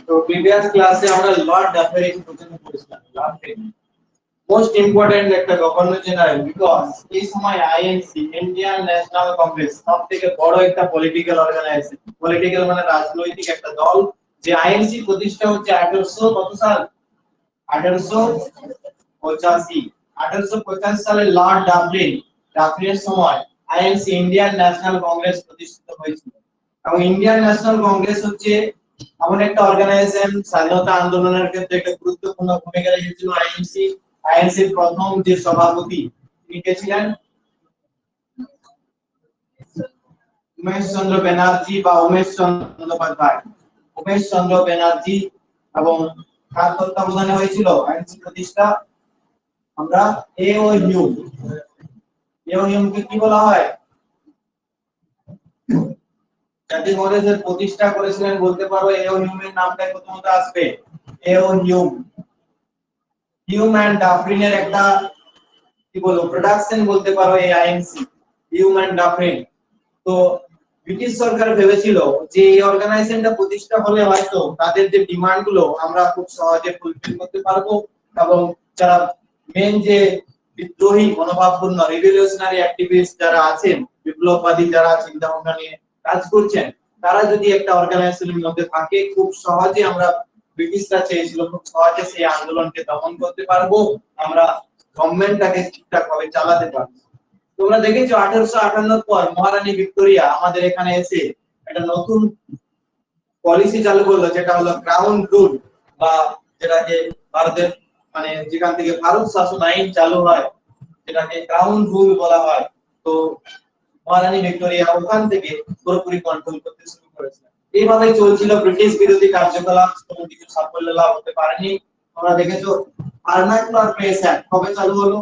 তো প্রিভিয়াস ক্লাসে আমরা লর্ড ডাফারি পর্যন্ত পড়েছিলাম। লর্ড ডাফারি মোস্ট ইম্পর্টেন্ট একটা গভর্নর জেনারেল, বিকজ এই সময় আইএনসি ইন্ডিয়ান ন্যাশনাল কংগ্রেস সবথেকে বড় একটা পলিটিক্যাল অর্গানাইজেশন। পলিটিক্যাল মানে রাজনৈতিক একটা দল। যে আইএনসি প্রতিষ্ঠা হচ্ছে 1800 কত সাল? 1885। 1885 সালে লর্ড ডাফরিনের সময় আইএনসি ইন্ডিয়ান ন্যাশনাল কংগ্রেস প্রতিষ্ঠিত হয়েছিল। এবং ইন্ডিয়ান ন্যাশনাল কংগ্রেস হচ্ছে এমন একটা অর্গানাইজেশন স্বাধীনতা আন্দোলনের ক্ষেত্রে একটা গুরুত্বপূর্ণ ভূমিকা রেখেছিল। আইএনসির প্রথম যে সভাপতি তিনি কে ছিলেন? উমেশ চন্দ্র ব্যানার্জি বা উমেশ চন্দ্র বন্দ্যোপাধ্যায়। উমেশ চন্দ্র ব্যানার্জি এবং কার তত্ত্বাবধানে হয়েছিল আইএনসি প্রতিষ্ঠা? আমরা এওইউ কে কি বলা হয়? জাতীয় কংগ্রেসের প্রতিষ্ঠা করেছিলেন বলতে পারো এওইউ এর নামটা প্রথমত আসবে এওইউ। হিউম এন্ড ডাফরিনের একটা কি বলবো প্রোডাকশন বলতে পারো এই আইএনসি হিউম এন্ড ডাফরিন। তো ব্রিটিশ সরকার ভেবেছিল যে এই অর্গানাইজেশনটা প্রতিষ্ঠা হলে হয়তো তাদের যে ডিমান্ড গুলো আমরা খুব সহজে ফুলফিল করতে পারবো এবং যারা মেন যে বিদ্রোহী মনোভাবপূর্ণ রিভলিউশনারি অ্যাক্টিভিস্ট যারা আছেন, বিপ্লববাদী যারা চিন্তা ভাবনা নিয়ে কাজ করছেন, তারা যদি একটা অর্গানাইজেশনের মধ্যে থাকে খুব সহজে আমরা ব্রিটিশরা চেয়েছিল খুব সহজে সেই আন্দোলনকে দমন করতে পারবো, আমরা গভর্নমেন্টটাকে ঠিকঠাক ভাবে চালাতে পারবো। তোমরা দেখেছো 1858 পর মহারানী ভিক্টোরিয়া আমাদের এখানে এসে একটা নতুন পলিসি চালু করলো, যেটা হলো ক্রাউন রুল, বা যেটাকে ভারতের মানে যেখান থেকে ভারত শাসন আইন চালু হয় যেটাকে ক্রাউন রুল বলা হয়। তো মহারানী ভিক্টোরিয়া ওখান থেকে পুরোপুরি কন্ট্রোল করতে শুরু করেছিলেন। এইভাবে চলছিল ব্রিটিশ বিরোধী কার্যকলাপ, কোনো কিছু সাফল্য লাভ হতে পারেনি। তোমরা দেখেছো ভার্নাকুলার প্রেস অ্যাক্ট কবে চালু হলো?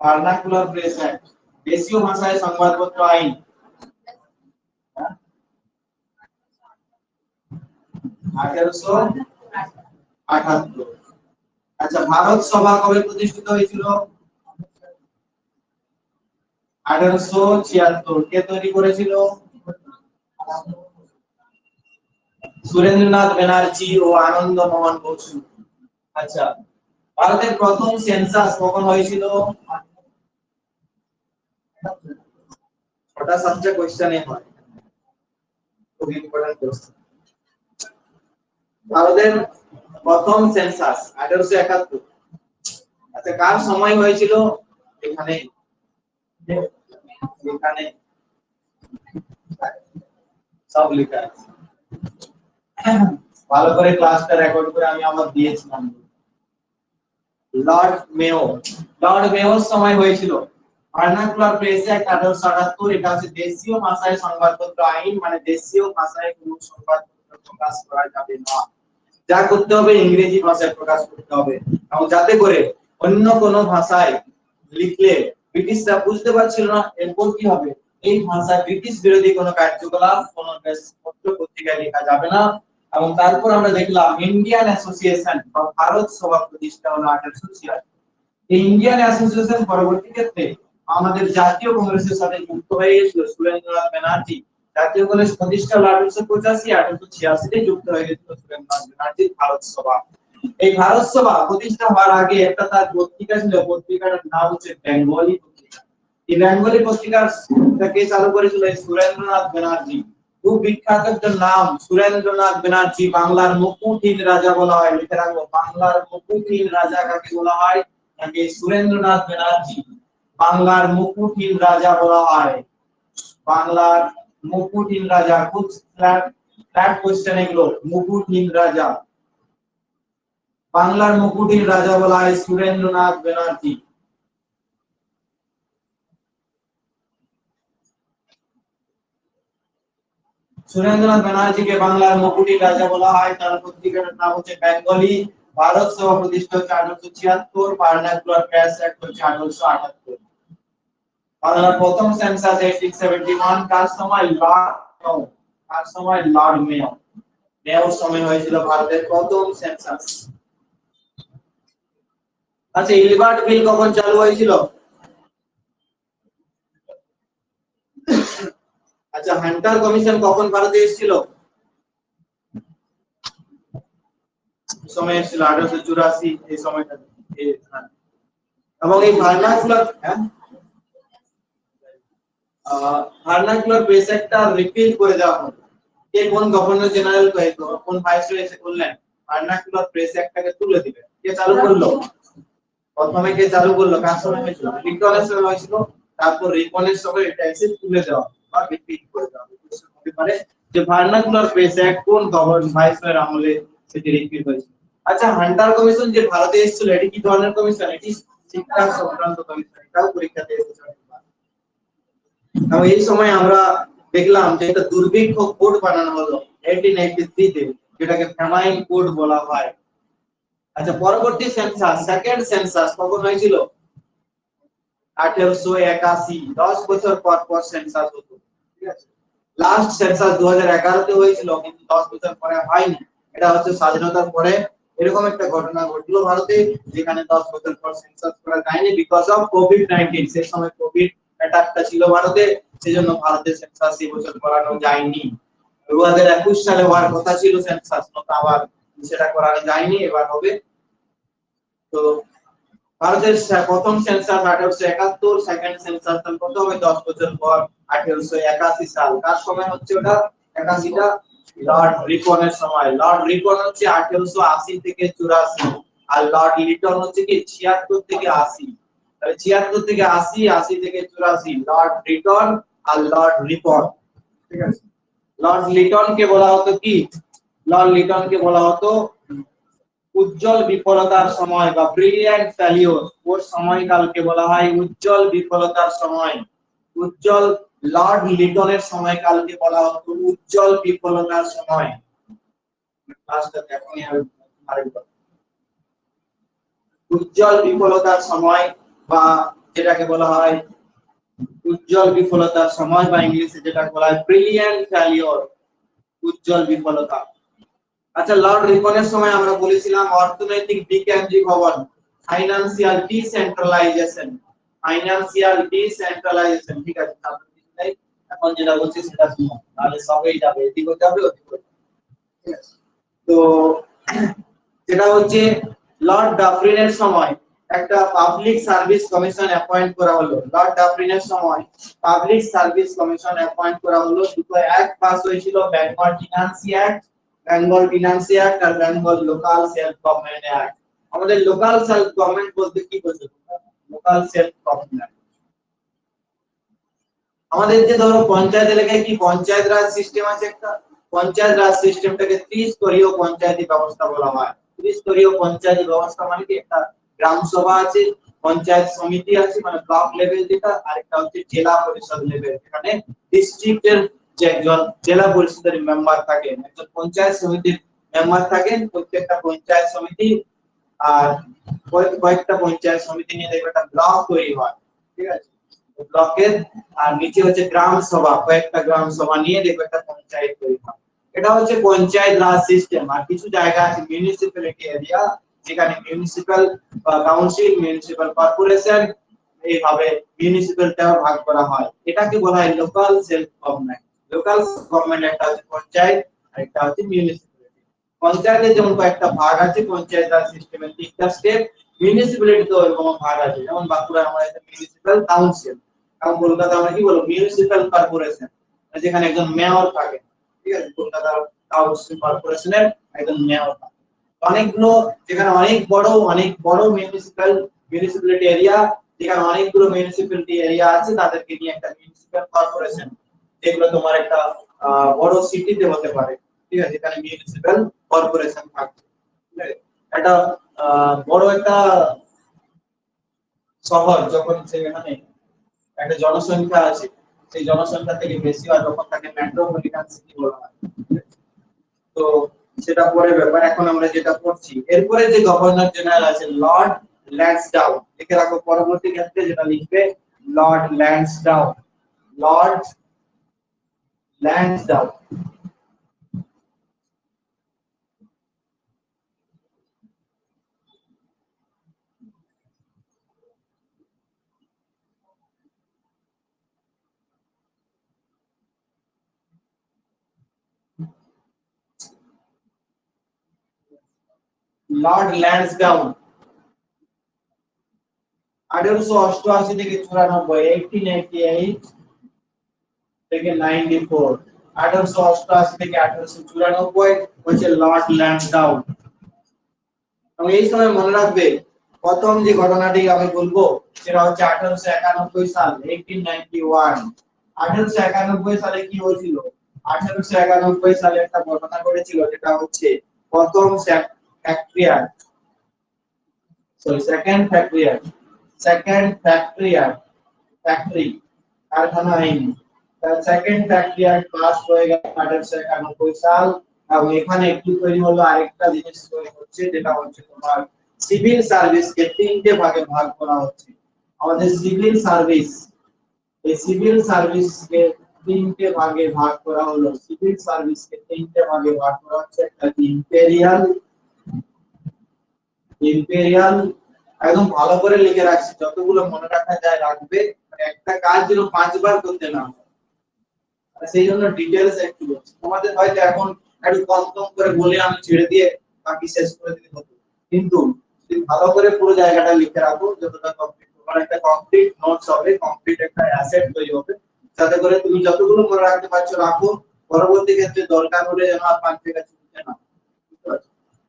ভার্নাকুলার প্রেস অ্যাক্ট, দেশীয় ভাষায় সংবাদপত্র আইন, 1878। আচ্ছা, ভারত সভা কবে প্রতিষ্ঠিত হয়েছিল? 1876। কে তৈরি করেছিল? সুরেন্দ্রনাথ ব্যানার্জি ও আনন্দ মোহন বসু। আচ্ছা, ভারতের প্রথম সেন্সাস কখন হয়েছিল? छोटा सब्जेक्ट क्वेश्चन है খুব ইম্পর্টেন্ট কোশ্চেন। ভারতের প্রথম সেন্সাস 1871। আচ্ছা, কার সময় হয়েছিল? এখানে এখানে সব লেখা আছে, ভালো করে ক্লাসটা রেকর্ড করে আমি আবার দিয়েছিলাম। লর্ড মেয়োর সময় হয়েছিল। ভার্নাকুলার প্রেস অ্যাক্ট 1878, এটা হচ্ছে দেশীয় ভাষায় সংবাদপত্র আইন, মানে দেশীয় ভাষায় কোনো সংবাদপত্র প্রকাশ করা যাবে না, যা করতে হবে ইংরেজি ভাষায় প্রকাশ করতে হবে। এবং যাতে করে অন্য কোনো ভাষায় লিখলে ব্রিটিশরা বুঝতে পারছিল না, এরপর কি হবে এই ভাষা ব্রিটিশ বিরোধী কোনো কার্যকলাপ কোনো পত্র পত্রিকায় লেখা যাবে না। এবং তারপর আমরা দেখলাম ইন্ডিয়ান অ্যাসোসিয়েশন বা ভারত সভা প্রতিষ্ঠা হলো 1886। এই ইন্ডিয়ান অ্যাসোসিয়েশন পরবর্তী ক্ষেত্রে আমাদের জাতীয় কংগ্রেসের সাথে যুক্ত হয়ে গেছিল। সুরেন্দ্রনাথ ব্যানার্জি জাতীয় কংগ্রেস প্রতিষ্ঠা হলো 1885, 1886 যুক্ত হয়ে গেছিল সুরেন্দ্রনাথ ব্যানার্জির ভারত সভা। এই ভারত সভা প্রতিষ্ঠা হওয়ার আগে একটা তার পত্রিকা ছিল, পত্রিকাটার নাম হচ্ছে বেঙ্গলি পত্রিকা। এই বেঙ্গলি পত্রিকাটাকে চালু করেছিল সুরেন্দ্রনাথ ব্যানার্জি। খুব বিখ্যাত একটা নাম সুরেন্দ্রনাথ ব্যানার্জি, বাংলার মুকুটহীন রাজা বলা হয়। লিখে রাখবো, বাংলার মুকুটহীন রাজা কাকে বলা হয়? তাকে সুরেন্দ্রনাথ ব্যানার্জি বাংলার মুকুটহীন রাজা বলা হয়। বাংলার মুকুটহীন রাজা, খুব ফ্ল্যাট কোশ্চেন এগুলো। মুকুটহীন রাজা, বাংলার মুকুটহীন রাজা বলা হয় সুরেন্দ্রনাথ ব্যানার্জি। সুরেন্দ্রনাথ ব্যানার্জিকে বাংলার মুকুটহীন রাজা বলা হয়। তার পত্রিকার নাম হচ্ছে বেঙ্গলি। ভারত সভা প্রতিষ্ঠা হচ্ছে 1876, ভার্নাকুলার প্রেস অ্যাক্ট হচ্ছে 1878। বাংলার প্রথম সেন্সাস 1871 কার সময়? লর্ড মেয়র সময় হয়েছিল ভারতের প্রথম সেন্সাস। আচ্ছা, ইলবার্ট বিল কখন চালু হয়েছিল? আচ্ছা, হান্টার কমিশন কখন ভারতে এসেছিল? সময় ছিল 1884 এই সময়টা এবং এই ভার্নাকুলার ভার্নাকুলার বেস একটা রিপিল করে দেওয়া হলো। কে কোন গভর্নর জেনারেল কোন ভাইসরয় এসে বললেন ভার্নাকুলার প্রেস অ্যাক্টটাকে তুলে দিবেন? কে চালু করলো? প্রথমে কে চালু করলো? কার সময় হয়েছিল? লিঙ্কনের সময় হয়েছিল। তারপর রিপনের সময় এটা এসে তুলে দেওয়া বা রিপিট করে দেওয়া হতে পারে যে ভার্নাকুলার প্রেস অ্যাক্ট কোন গভর্নর ভাইসরয়ের আমলে সেটি রিপিট হয়েছিল। আচ্ছা, হান্টার কমিশন যে ভারতে এসেছিল এটি কি ধরনের কমিশন? এটি শিক্ষা সংক্রান্ত কমিশন। এটাও পরীক্ষাতে এসেছে। এবং এই সময় আমরা দেখলাম যে একটা দুর্ভিক্ষ কোড বানানো হলো 1883 তে, যেটাকে ফ্যামাইন কোড বলা হয়। আচ্ছা, পরবর্তী সেন্সাস, সেকেন্ড সেন্সাস কখন হয়েছিল? 1881। 10 বছর পর পর সেন্সাস হতো, ঠিক আছে। লাস্ট সেন্সাস 2011 তে হয়েছিল, কিন্তু 10 বছর পরে হয়নি। এটা হচ্ছে স্বাধীনতার পরে এরকম একটা ঘটনা ঘটলো ভারতে, যেখানে 10 বছর পর সেন্সাস করা যায়নি বিকজ অফ কোভিড-19। সেই সময় কোভিড অ্যাটাকটা ছিল ভারতে, সেজন্য ভারতে সেন্সাস এই বছর করানো যায়নি। 2021 সালে হওয়ার কথা ছিল সেন্সাস, কিন্তু আবার সেটা করানো যায়নি, এবার হবে। তো ভারতের প্রথম সেন্সাস 1871, সেকেন্ড সেন্সাস কত হবে 10 বছর পর 1881 সাল। কার সময় হচ্ছে ওটা? 81টা লর্ড রিপনের সময়। লর্ড রিপন হচ্ছে 1880 থেকে 84, আর লর্ড লিটন হচ্ছে কি 76 থেকে 80। তাহলে 76 থেকে 80, 80 থেকে 84 লর্ড রিটন আর লর্ড রিপন, ঠিক আছে। লর্ড লিটন কে বলা হতো কি? লর্ড লিটন কে বলা হতো উজ্জ্বল বিফলতার সময় বা ব্রিলিয়ান্ট ফেলিওর। ওর সময়কালকে বলা হয় উজ্জ্বল বিফলতার সময়। উজ্জ্বল লর্ড লিটনের সময়কালকে বলা হতো উজ্জ্বল বিফলতার সময়। উজ্জ্বল বিফলতার সময় বা যেটাকে বলা হয় উজ্জ্বল বিফলতার সময় বা ইংলিশে যেটা বলা হয় ব্রিলিয়ান্ট ফেলিওর, উজ্জ্বল বিফলতা। আচ্ছা, লর্ড রিপনের সময় আমরা বলেছিলাম অর্থনৈতিক বিকেন্দ্রীকরণ, ফাইনান্সিয়াল ডিসেন্ট্রালাইজেশন। ফাইনান্সিয়াল ডিসেন্ট্রালাইজেশন, ঠিক আছে। এখন যেটা বলছি সেটা শুনো, তাহলে সবই যাবে, এদিক যাবে ওদিক যাবে, ঠিক আছে। তো যেটা হচ্ছে লর্ড ডাফরিনের সময় একটা পাবলিক সার্ভিস কমিশন অ্যাপয়েন্ট করা হলো। লর্ড ডাফরিনের সময় পাবলিক সার্ভিস কমিশন অ্যাপয়েন্ট করা হলো। দুটো অ্যাক্ট পাস হয়েছিল, Bengal finance act, Bengal finance act আর Bengal local self government act. আমাদের লোকাল সেলফ গভর্নমেন্ট বলতে কি বোঝো? লোকাল সেলফ গভর্নমেন্ট আমাদের যে ধরো পঞ্চায়েত এলাকায় কি পঞ্চায়েত রাজ সিস্টেম আছে একটা, পঞ্চায়েত রাজ সিস্টেমটাকে ত্রিস্তরীয় পঞ্চায়েতি ব্যবস্থা বলা হয়। ত্রিস্তরীয় পঞ্চায়েতি ব্যবস্থা মানে কি একটা গ্রাম সভা আছে, পঞ্চায়েত সমিতি আছে মানে ব্লক লেভেল যেটা, আরেকটা হচ্ছে জেলা পরিষদ লেভেল, এখানে ডিস্ট্রিক্টের যে একজন জেলা পরিষদের মেম্বার থাকেন, একজন পঞ্চায়েত সমিতির মেম্বার থাকেন। প্রত্যেকটা পঞ্চায়েত সমিতি আর কয়েকটা পঞ্চায়েত সমিতি নিয়ে দেখবে একটা ব্লক তৈরি হয়, ঠিক আছে। ব্লকের আর নিচে হচ্ছে গ্রাম সভা, কয়েকটা গ্রাম সভা নিয়ে দেখবে একটা পঞ্চায়েত তৈরি হয়। এটা হচ্ছে পঞ্চায়েত রাজ সিস্টেম। আর কিছু জায়গা আছে মিউনিসিপ্যালিটি এরিয়া, যেখানে মিউনিসিপ্যাল কাউন্সিল, মিউনিসিপ্যাল কর্পোরেশন, এইভাবে মিউনিসিপ্যালিটিও ভাগ করা হয়। এটাকে বলা হয় local self government. Local government একটা হচ্ছে পঞ্চায়েত আর একটা হচ্ছে মিউনিসিপ্যালিটি। পঞ্চায়েতের যেমন কয়েকটা ভাগ আছে পঞ্চায়েত রাজ সিস্টেমের 3টা স্টেপ, মিউনিসিপ্যালিটিতেও এরকম ভাগ আছে। যেমন বাঁকুড়া আমরা মিউনিসিপ্যাল কাউন্সিল, এবং কলকাতা আমরা কি বলবো মিউনিসিপ্যাল কর্পোরেশন, যেখানে একজন মেয়র থাকে, ঠিক আছে। কলকাতা কাউন্সিল কর্পোরেশনের একজন মেয়র থাকে। অনেকগুলো যেখানে অনেক বড় মিউনিসিপ্যালিটি এরিয়া, যেখানে অনেকগুলো মিউনিসিপ্যালিটি এরিয়া আছে, তাদেরকে নিয়ে একটা মিউনিসিপ্যাল কর্পোরেশন। যেগুলো তোমার একটা বড় সিটিতে হতে পারে, ঠিক আছে, যেখানে মিউনিসিপ্যাল কর্পোরেশন থাকে, ঠিক আছে। একটা বড় একটা শহর যখন সেখানে একটা জনসংখ্যা আছে, সেই জনসংখ্যা থেকে বেশি হয় তখন তাকে মেট্রোপলিটন সিটি বলা হয়। তো সেটা পরে ব্যাপার, এখন আমরা যেটা পড়ছি এরপরে যে গভর্নর জেনারেল আছে লর্ড ল্যান্সডাউন, লিখে রাখো পরবর্তী ক্ষেত্রে যেটা লিখবে Lord Lansdowne. Lord Lansdowne Lord Lansdowne 1888 থেকে 94, 1888 থেকে 94, 1888 থেকে 1894 হচ্ছে লর্ড ল্যান্সডাউন। এবং এই সময় মনে রাখবে প্রথম যে ঘটনাটি আমি বলবো সেটা হচ্ছে 1891 সাল, 1891। 1891 সালে কি হয়েছিল? 1891 সালে একটা ঘটনা ঘটেছিল, যেটা হচ্ছে প্রথম ফ্যাক্টরিয়ার ফ্যাক্টরি কারখানা আইন, সেকেন্ড ফ্যাক্টরিয়ার পাস হয়ে গেল 1891 সাল। এবং এখানে একটু তৈরি হলো আরেকটা জিনিস তৈরি হচ্ছে, যেটা হচ্ছে তোমার সিভিল সার্ভিসকে তিনটে ভাগে ভাগ করা হচ্ছে। আমাদের সিভিল সার্ভিস, এই সিভিল সার্ভিসকে তিনটে ভাগে ভাগ করা হলো। সিভিল সার্ভিসকে তিনটে ভাগে ভাগ করা হচ্ছে। একটা ইম্পেরিয়াল, একদম ভালো করে লিখে রাখছি, যতগুলো মনে রাখা যায় রাখবে, একটা কাজ যেন 5 বার করতে না হয়। সেই জন্য ডিটেইলস একটু বলছি। তোমাদের হয়তো এখন একটু কম কম করে বলে আমি ছেড়ে দিয়ে বাকি শেষ করে দিতে হতো, কিন্তু যদি ভালো করে পুরো জায়গাটা লিখে রাখো, যতটা কমপ্লিট তোমার একটা কমপ্লিট নোটস হবে, কমপ্লিট একটা অ্যাসেট তৈরি হবে, যাতে করে তুমি যতগুলো মনে রাখতে পারছো রাখো, পরবর্তী ক্ষেত্রে দরকার হলে যেন আর 5 থেকে ছুটে না।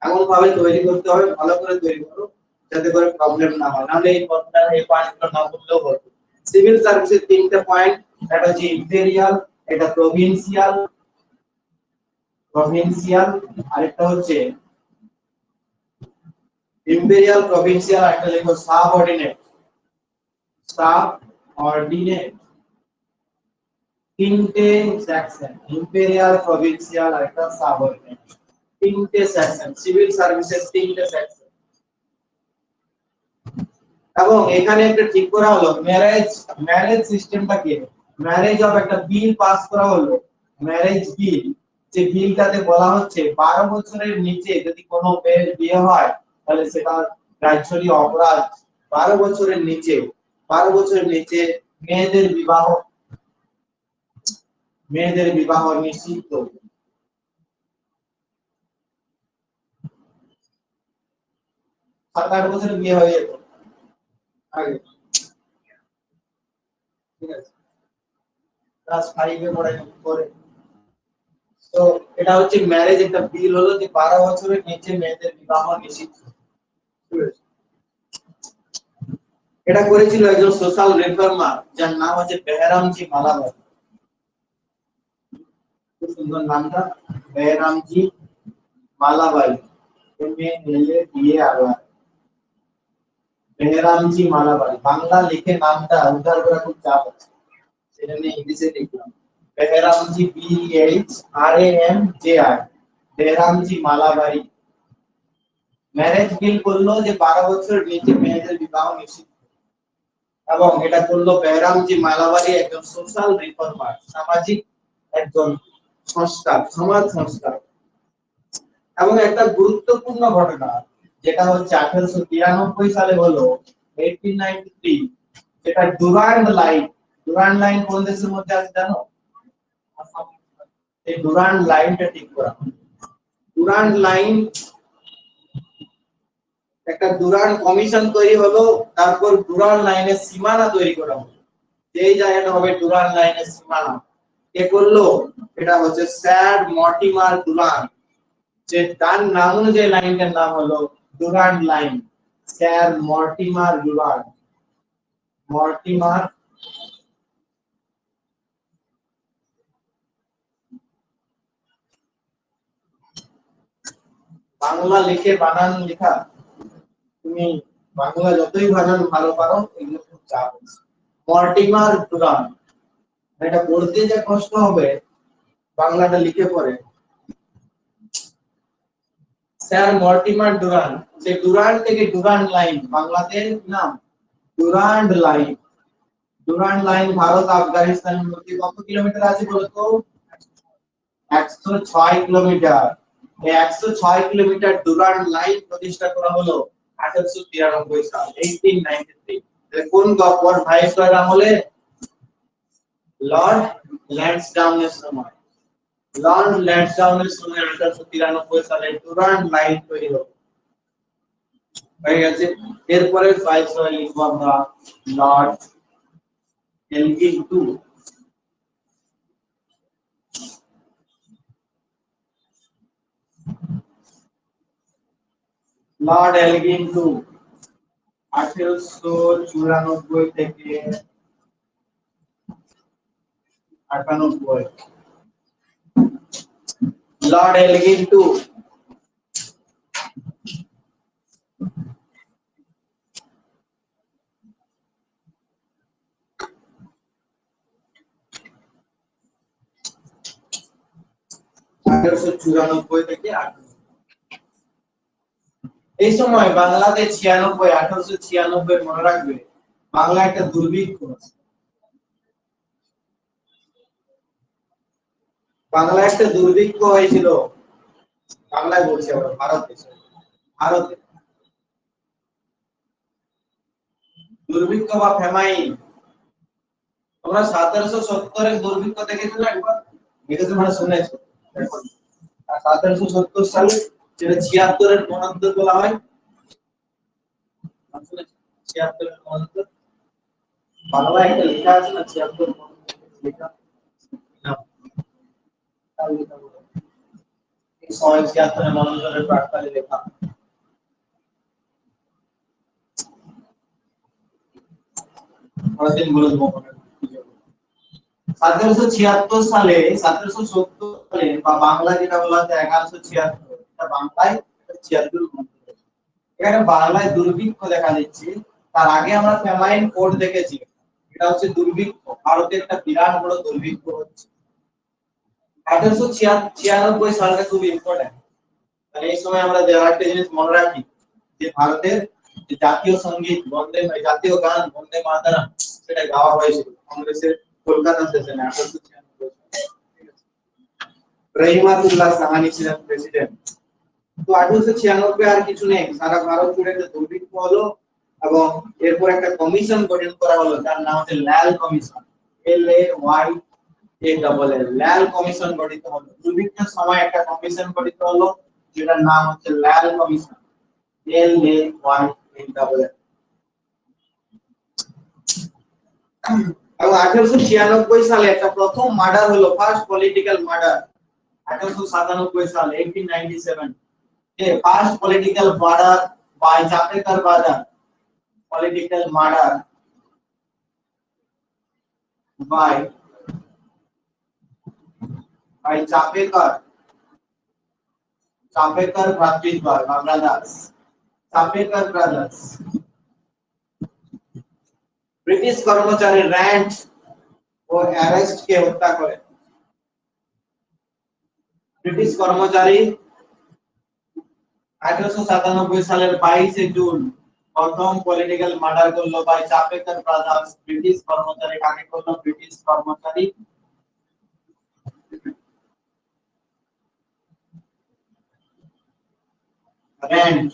এমন ভাবে তৈরি করতে হবে, ভালো করে তৈরি করো, যাতে করে প্রবলেম না হয়, নাহলে এই পথটা এই পয়েন্টগুলো না বললেও হবে। সিভিল সার্ভিসের তিনটা পয়েন্ট, একটা হচ্ছে ইম্পেরিয়াল, এটা প্রভিন্সিয়াল, আরেকটা হচ্ছে ইম্পেরিয়াল, প্রভিন্সিয়াল, একটা লিখো সাবঅর্ডিনেট। তিনটে সেকশন, ইম্পেরিয়াল, প্রভিন্সিয়াল আর একটা সাবঅর্ডিনেট, তিনটে সেকশন সিভিল সার্ভিসের, তিনটে সেকশন। এবং এখানে একটা ঠিক করা হলো ম্যারেজ সিস্টেমটা কি, ম্যারেজ অফ একটা বিল পাস করা হলো, ম্যারেজ বিল, যে বিলটাতে বলা হচ্ছে 12 বছরের নিচে যদি কোনো মেয়ের বিয়ে হয় তাহলে সেটা রাজ্যলি অপরাধ। 12 বছরের নিচে মেয়েদের বিবাহ নিষিদ্ধ। 7-8 বছরের বিয়ে হয়ে যেত আগে, ঠিক আছে, ক্লাস 5 এ পড়ে। তো এটা হচ্ছে ম্যারেজ একটা বিল হলো যে 12 বছরের নিচে মেয়েদের বিবাহ নিষিদ্ধ। এটা করেছিল একজন সোশ্যাল রিফর্মার, যার নাম হচ্ছে বেহরামজি মালাবাই। খুব সুন্দর নামটা, বেহরামজি মালাবাই, বেহরামজি মালাবাই। বাংলা লিখে নামটা উদ্ধার করা খুব চাপ আছে, সেটা নিয়ে ইংলিশে লিখলাম, বেহরামজি, BHRAMJI, বেহরামজি মালাবাই। ম্যারেজ বিল করলো যে 12 বছর নিচে মেয়েদের বিবাহ নিষিদ্ধ, এবং এটা করলো বেহরামজি মালাবারি, একজন সোশ্যাল রিফর্মার, সামাজিক একজন সমাজ সংস্কার। এবং একটা গুরুত্বপূর্ণ ঘটনা যেটা হচ্ছে 1893 সালে হলো, 1893, যেটা ডুরান্ড লাইন কোন দেশের মধ্যে আছে জানো? এই ডুরান্ড লাইনটা ঠিক করা, ডুরান্ড লাইন, একটা ডুরান্ড কমিশন তৈরি হলো, তারপর ডুরান্ড লাইনের সীমানা তৈরি করা হলো, যেই জায়গাটা হবে ডুরান্ড লাইনের সীমানা। কে করলো? এটা হচ্ছে স্যার মর্টিমার ডুরান্ড, যে তার নাম অনুযায়ী লাইনটার নাম হলো Durand line, sir Mortimer Durand. Bangla লিখে বানান লেখা, তুমি বাংলা যতই বানান ভালো পারো, এগুলো খুব চাপ আছে। মর্টিমার ডুরান্ড, এটা পড়তে যে কষ্ট হবে, বাংলাটা লিখে পড়ে। স্যার মর্টিমার ডুরান্ড, যে ডুরান্ড থেকে ডুরান্ড লাইন, বাংলাদেশ নাম Durand line. Durand line Bharat আফগানিস্তানের মধ্যে কত কিলোমিটার আছে বলতো? 106 কিলোমিটার। এই 106 কিলোমিটার ডুরান্ড লাইন প্রতিষ্ঠা করা হলো 1893 সাল, 1893। কোন গভর্নর ভাইসরয় আমলে? লর্ড ল্যান্সডাউনের সময়। লর্ড ল্যান্সডাউনের সময় 1893 সালে ডুরান্ড লাইন তৈরি হলো। হয়ে গেছে। এরপরে ভাইসরয় লিখবো আমরা Lord Elgin two. Lord Elgin two 1894 থেকে 98। লর্ড এলগিন টু থেকে 98। এই সময় বাংলাদেশ 96, 1896 মনে রাখবে বাংলা একটা দুর্ভিক্ষ আছে। বাংলা একটা দুর্ভিক্ষ হয়েছিল, বাংলায় বলছি আমরা, ভারতে ভারতে দুর্ভিক্ষ বা ফেমাইন। তোমরা 1770 এর দুর্ভিক্ষ দেখেছো না একবার? দেখেছো মানে শুনেছো? 1770 সালে যেটা 76 এর মন্বন্তর বলা হয়, 76 এর মন্বন্তর বাংলায় একটা লেখা আছে না, 76 লেখা না, তার লেখা বলো। এই সময় 76 এর মন্বন্তরের প্রাক্কালে লেখা পরের বলে দেবো। 1776 সালে, 1770 সালে বা বাংলা যেটা বলা হয় 1176, এটা বাংলায় 76 মন্বন্তর। এখানে বাংলায় দুর্ভিক্ষ দেখা দিচ্ছে, তার আগে আমরা ফেমাইন কোড দেখেছি। এটা হচ্ছে দুর্ভিক্ষ, ভারতে একটা বিরাট বড় দুর্ভিক্ষ হচ্ছে। 1896 সালটা খুব ইম্পর্টেন্ট। মানে এই সময় আমরা যে একটা জিনিস মনে রাখি যে ভারতের যে জাতীয় সঙ্গীত জাতীয় গান বন্দে মাতরম, সেটা গাওয়া হয়েছিল কংগ্রেসের কলকাতা সেশনে 1896 সালে। রহিমাতুল্লাহ সাহানি ছিলেন প্রেসিডেন্ট। তো 1896 আর কিছু নেই, সারা ভারত জুড়ে একটা দুর্ভিক্ষ হলো এবং এরপর একটা কমিশন গঠন করা হলো, যার নাম হচ্ছে লাল কমিশন, LAYALL, লাল কমিশন গঠিত হলো। দুর্ভিক্ষের সময় একটা কমিশন গঠিত হলো, যেটার নাম হচ্ছে লাল কমিশন, LAYALL। এবং 1896 সালে একটা প্রথম মার্ডার হলো, ফার্স্ট পলিটিক্যাল মার্ডার। 1897 সাল, 1897, first political murder by Chapekar brother, political murder by Chapekar ভ্রাতৃদ্বয় বা brothers, Chapekar brothers। ব্রিটিশ কর্মচারী র্যান্ড ও অ্যারেস্ট কে হত্যা করে। ব্রিটিশ কর্মচারী 1897 সালের 22 জুন প্রথম পলিটিক্যাল মার্ডার করলো বাই চাপেকার ব্রাদার্স। ব্রিটিশ কর্মচারী কাকে করলো? ব্রিটিশ কর্মচারী র্যান্ড,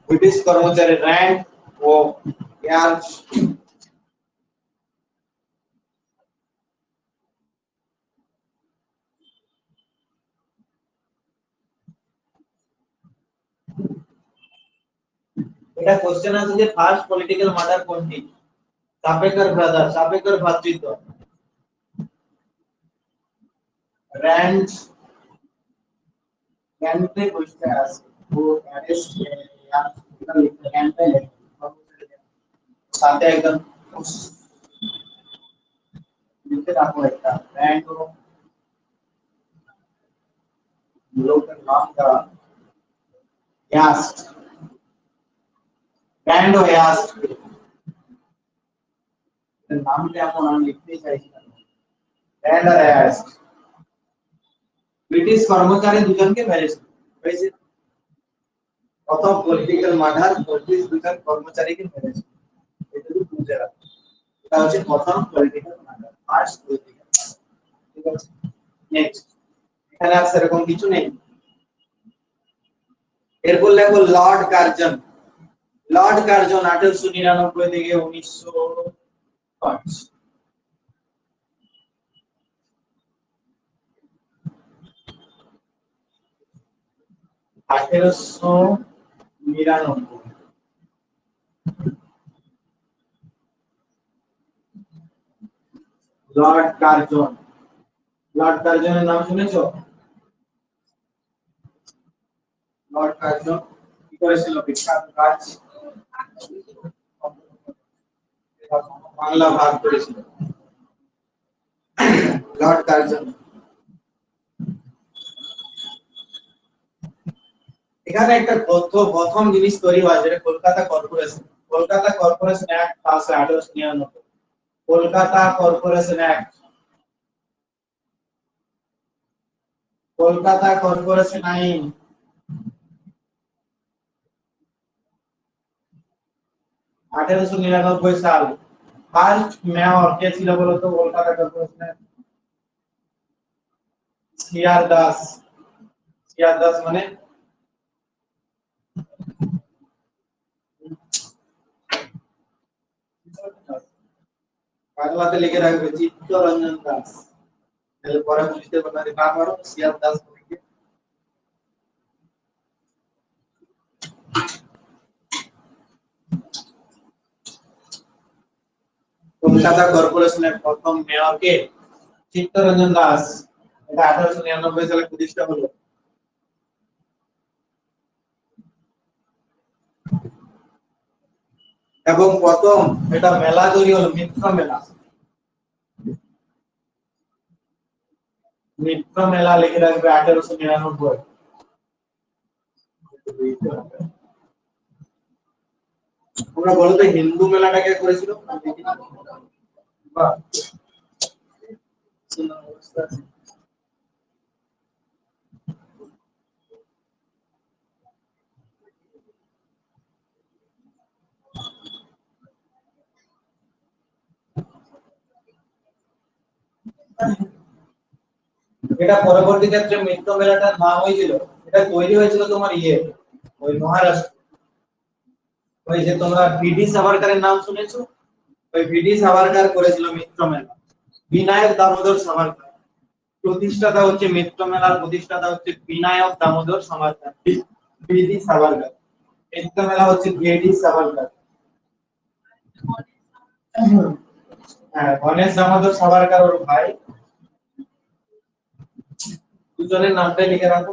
ব্রিটিশ কর্মচারী র্যান্ড ও ইয়ার্স এটা কোশ্চেন আছে যে ফার্স্ট পলিটিক্যাল মার্ডার কোনটি? চাপেকার ব্রাদার, চাপেকার ভ্রাতৃত্ব, র্যান্ড র্যান্ডে বসতে আছে ও অ্যারেস্ট র্যান্ডে সাথে একদম লিখে রাখো একটা র্যান্ড ও লোকের নামটা ইয়াস্ট, র্যান্ড ও ইয়াস্ট নামটা এখন আমি লিখতে চাইছি না। র্যান্ড আর ইয়াস্ট ব্রিটিশ কর্মচারী দুজনকে মেরেছে, হয়েছে প্রথম পলিটিক্যাল মার্ডার, ব্রিটিশ দুজন কর্মচারীকে মেরেছে। এটা তো বুঝে রাখো, এটা হচ্ছে প্রথম পলিটিক্যাল মার্ডার, ফার্স্ট পলিটিক্যাল। ঠিক আছে, নেক্সট। এখানে আর সেরকম কিছু নেই। এরপর লেখো লর্ড কার্জন। লর্ড কার্জন 1899 থেকে 1905। 1899 লর্ড কার্জন। লর্ড কার্জনের নাম শুনেছো? লর্ড কার্জন কি করেছিল বিখ্যাত কাজ? বাংলা ভাগ করেছিল লর্ড কার্জন। এখানে একটা প্রথম জিনিস তৈরি হয় যেটা Kolkata corporation. Kolkata corporation act pass হয় 1899। Kolkata corporation act, Kolkata corporation আইন 1899 সাল। ফার্স্ট মেয়র কে ছিল বলতো কলকাতা কর্পোরেশনের? সিআর দাস। সিআর দাস মানে বাংলাতে লিখে রাখবে চিত্তরঞ্জন দাস, তাহলে পরে বুঝতে পারবে কার বড় সিআর দাস বলে। কলকাতা কর্পোরেশনের প্রথম মেয়র কে? চিত্তরঞ্জন দাস। এটা 1899 সালে প্রতিষ্ঠা হলো। এবং প্রথম এটা মেলা তৈরি হলো মিত্র মেলা। মিত্র মেলা লিখে রাখবে 1899। তোমরা বলো তো হিন্দু মেলাটা কে করেছিল? এটা পরবর্তী ক্ষেত্রে মিত্র মেলাটার নাম হয়েছিল, এটা তৈরি হয়েছিল তোমার ওই মহারাষ্ট্র। ওই যে তোমরা বিডি সাভারকারের নাম শুনেছো? ওই বিডি সাভারকার করেছিল মিত্র মেলা। বিনায়ক দামোদর সাভারকার প্রতিষ্ঠাতা হচ্ছে মিত্র মেলার প্রতিষ্ঠাতা হচ্ছে বিনায়ক দামোদর সাভারকার। বিডি সাভারকার। মিত্র মেলা হচ্ছে বিডি সাভারকার। হ্যাঁ, গণেশ দামোদর সাভারকার ওর ভাই। দুজনের নামটাই লিখে রাখো।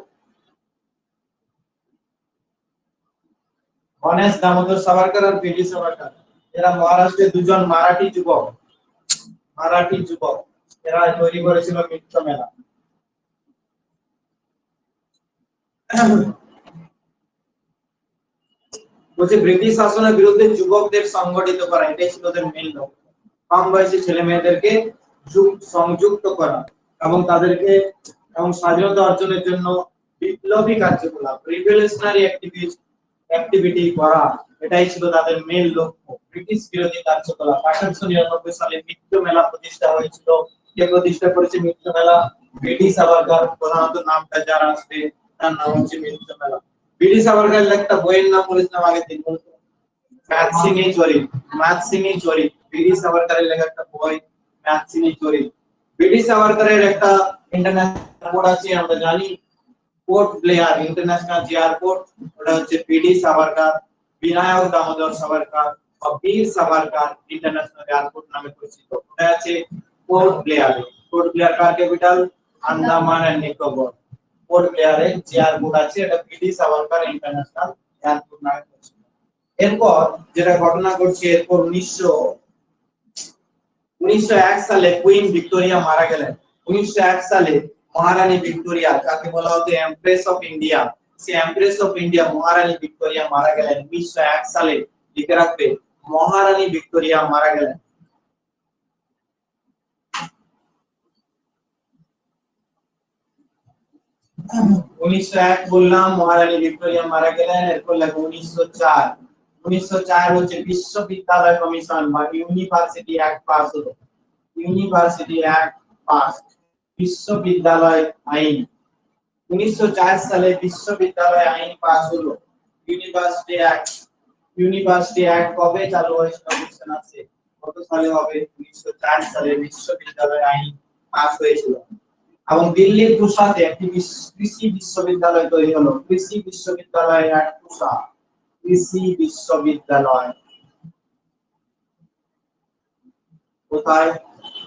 গণেশ দামোদর সাভারকার আর বিডি সাভারকার এরা মহারাষ্ট্রের দুজন মারাঠি যুবক। মারাঠি যুবক এরা তৈরি করেছিল মিত্র মেলা। বলছে ব্রিটিশ শাসনের বিরুদ্ধে যুবকদের সংগঠিত করা, এটাই ছিল ওদের মেইন লক্ষ্য। কম বয়সী ছেলে মেয়েদেরকে সংযুক্ত করা এবং তাদেরকে এবং স্বাধীনতা অর্জনের জন্য বিপ্লবী কার্যকলাপ, রিভলিউশনারি অ্যাক্টিভিটি করা, এটাই ছিল তাদের মেইন লক্ষ্য। ব্রিটিশ বিরোধী কার্যকলাপ। 1899 সালে মিত্র মেলা প্রতিষ্ঠা হয়েছিল। কে প্রতিষ্ঠা করেছে মিত্র মেলা? বিডি সাভারকার। প্রধানত নামটা যার আসবে তার নাম হচ্ছে মিত্র মেলা। বিডি সাভারকারের একটা বইয়ের নাম বলেছিলাম আগে দিন, বলতো ম্যাথসিনি চরিত। ম্যাথসিনি চরিত বিডি সাভারকারের লেখা একটা বই, ম্যাথসিনি চরিত। বিডি সাভারকারের একটা ইন্টারন্যাশনাল কোড আছে আমরা জানি, পোর্ট ব্লেয়ার ইন্টারন্যাশনাল যে এয়ারপোর্ট, ওটা হচ্ছে বিডি সাভারকার, বিনায়ক দামোদর সাভারকার বা বীর সাভারকার ইন্টারন্যাশনাল এয়ারপোর্ট নামে পরিচিত। ওটা আছে পোর্ট ব্লেয়ার। পোর্ট ব্লেয়ার কার ক্যাপিটাল? আন্দামান এন্ড নিকোবর। পোর্ট ব্লেয়ারে যে এয়ারপোর্ট আছে এটা বিডি সাভারকার ইন্টারন্যাশনাল এয়ারপোর্ট নামে পরিচিত। এরপর যেটা ঘটনা ঘটছে, এরপর 1901 সালে কুইন ভিক্টোরিয়া মারা গেলেন। 1901 সালে মহারানী ভিক্টোরিয়া, যাকে বলা হতো এমপ্রেস অফ ইন্ডিয়া, সেই empress of India Maharani Victoria মারা গেলেন 1901 সালে। লিখে রাখবে মহারানী ভিক্টোরিয়া মারা গেলেন। 1901 বললাম, মহারানী ভিক্টোরিয়া মারা গেলেন। এরপর লেখো 1904। 1904 হচ্ছে বিশ্ববিদ্যালয় কমিশন বা ইউনিভার্সিটি অ্যাক্ট পাস হলো। ইউনিভার্সিটি অ্যাক্ট পাস, বিশ্ববিদ্যালয় আইন। 1904 সালে বিশ্ববিদ্যালয় আইন পাস হলো, ইউনিভার্সিটি অ্যাক্ট। ইউনিভার্সিটি অ্যাক্ট কবে চালু হয়েছিল? কোশ্চেন আছে কত সালে হবে? 1904 সালে বিশ্ববিদ্যালয় আইন পাস হয়েছিল। এবং দিল্লির টুসাতে একটি কৃষি বিশ্ববিদ্যালয় তৈরি হলো। কৃষি বিশ্ববিদ্যালয় এট টুসা, কৃষি বিশ্ববিদ্যালয় কোথায়?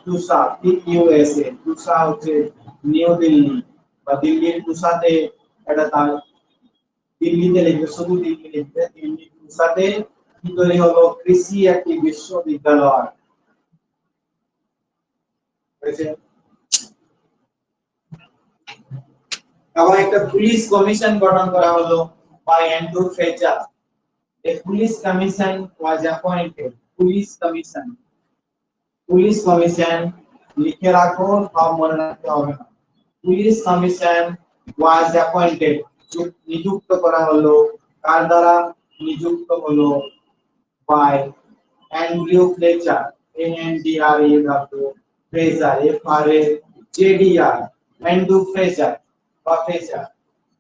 টুসা, TUSA। টুসা হচ্ছে নিউ দিল্লি বা দিল্লির টুসাতে, এটা তার দিল্লিতে লিখবে, শুধু দিল্লি লিখবে। দিল্লির টুসাতে কি তৈরি হলো? কৃষি একটি বিশ্ববিদ্যালয় হয়েছে। আবার একটা পুলিশ কমিশন গঠন করা হলো by Andrew Fletcher. A police commission was appointed. Police commission, police commission, লিখে রাখো, সব মনে রাখতে হবে না। পুলিশ কমিশন was appointed, নিযুক্ত করা হলো। কার দ্বারা নিযুক্ত হলো? By Andrew Fletcher, ANDREW, Fletcher, FREZER, Andrew Fletcher বা ফ্লেচার।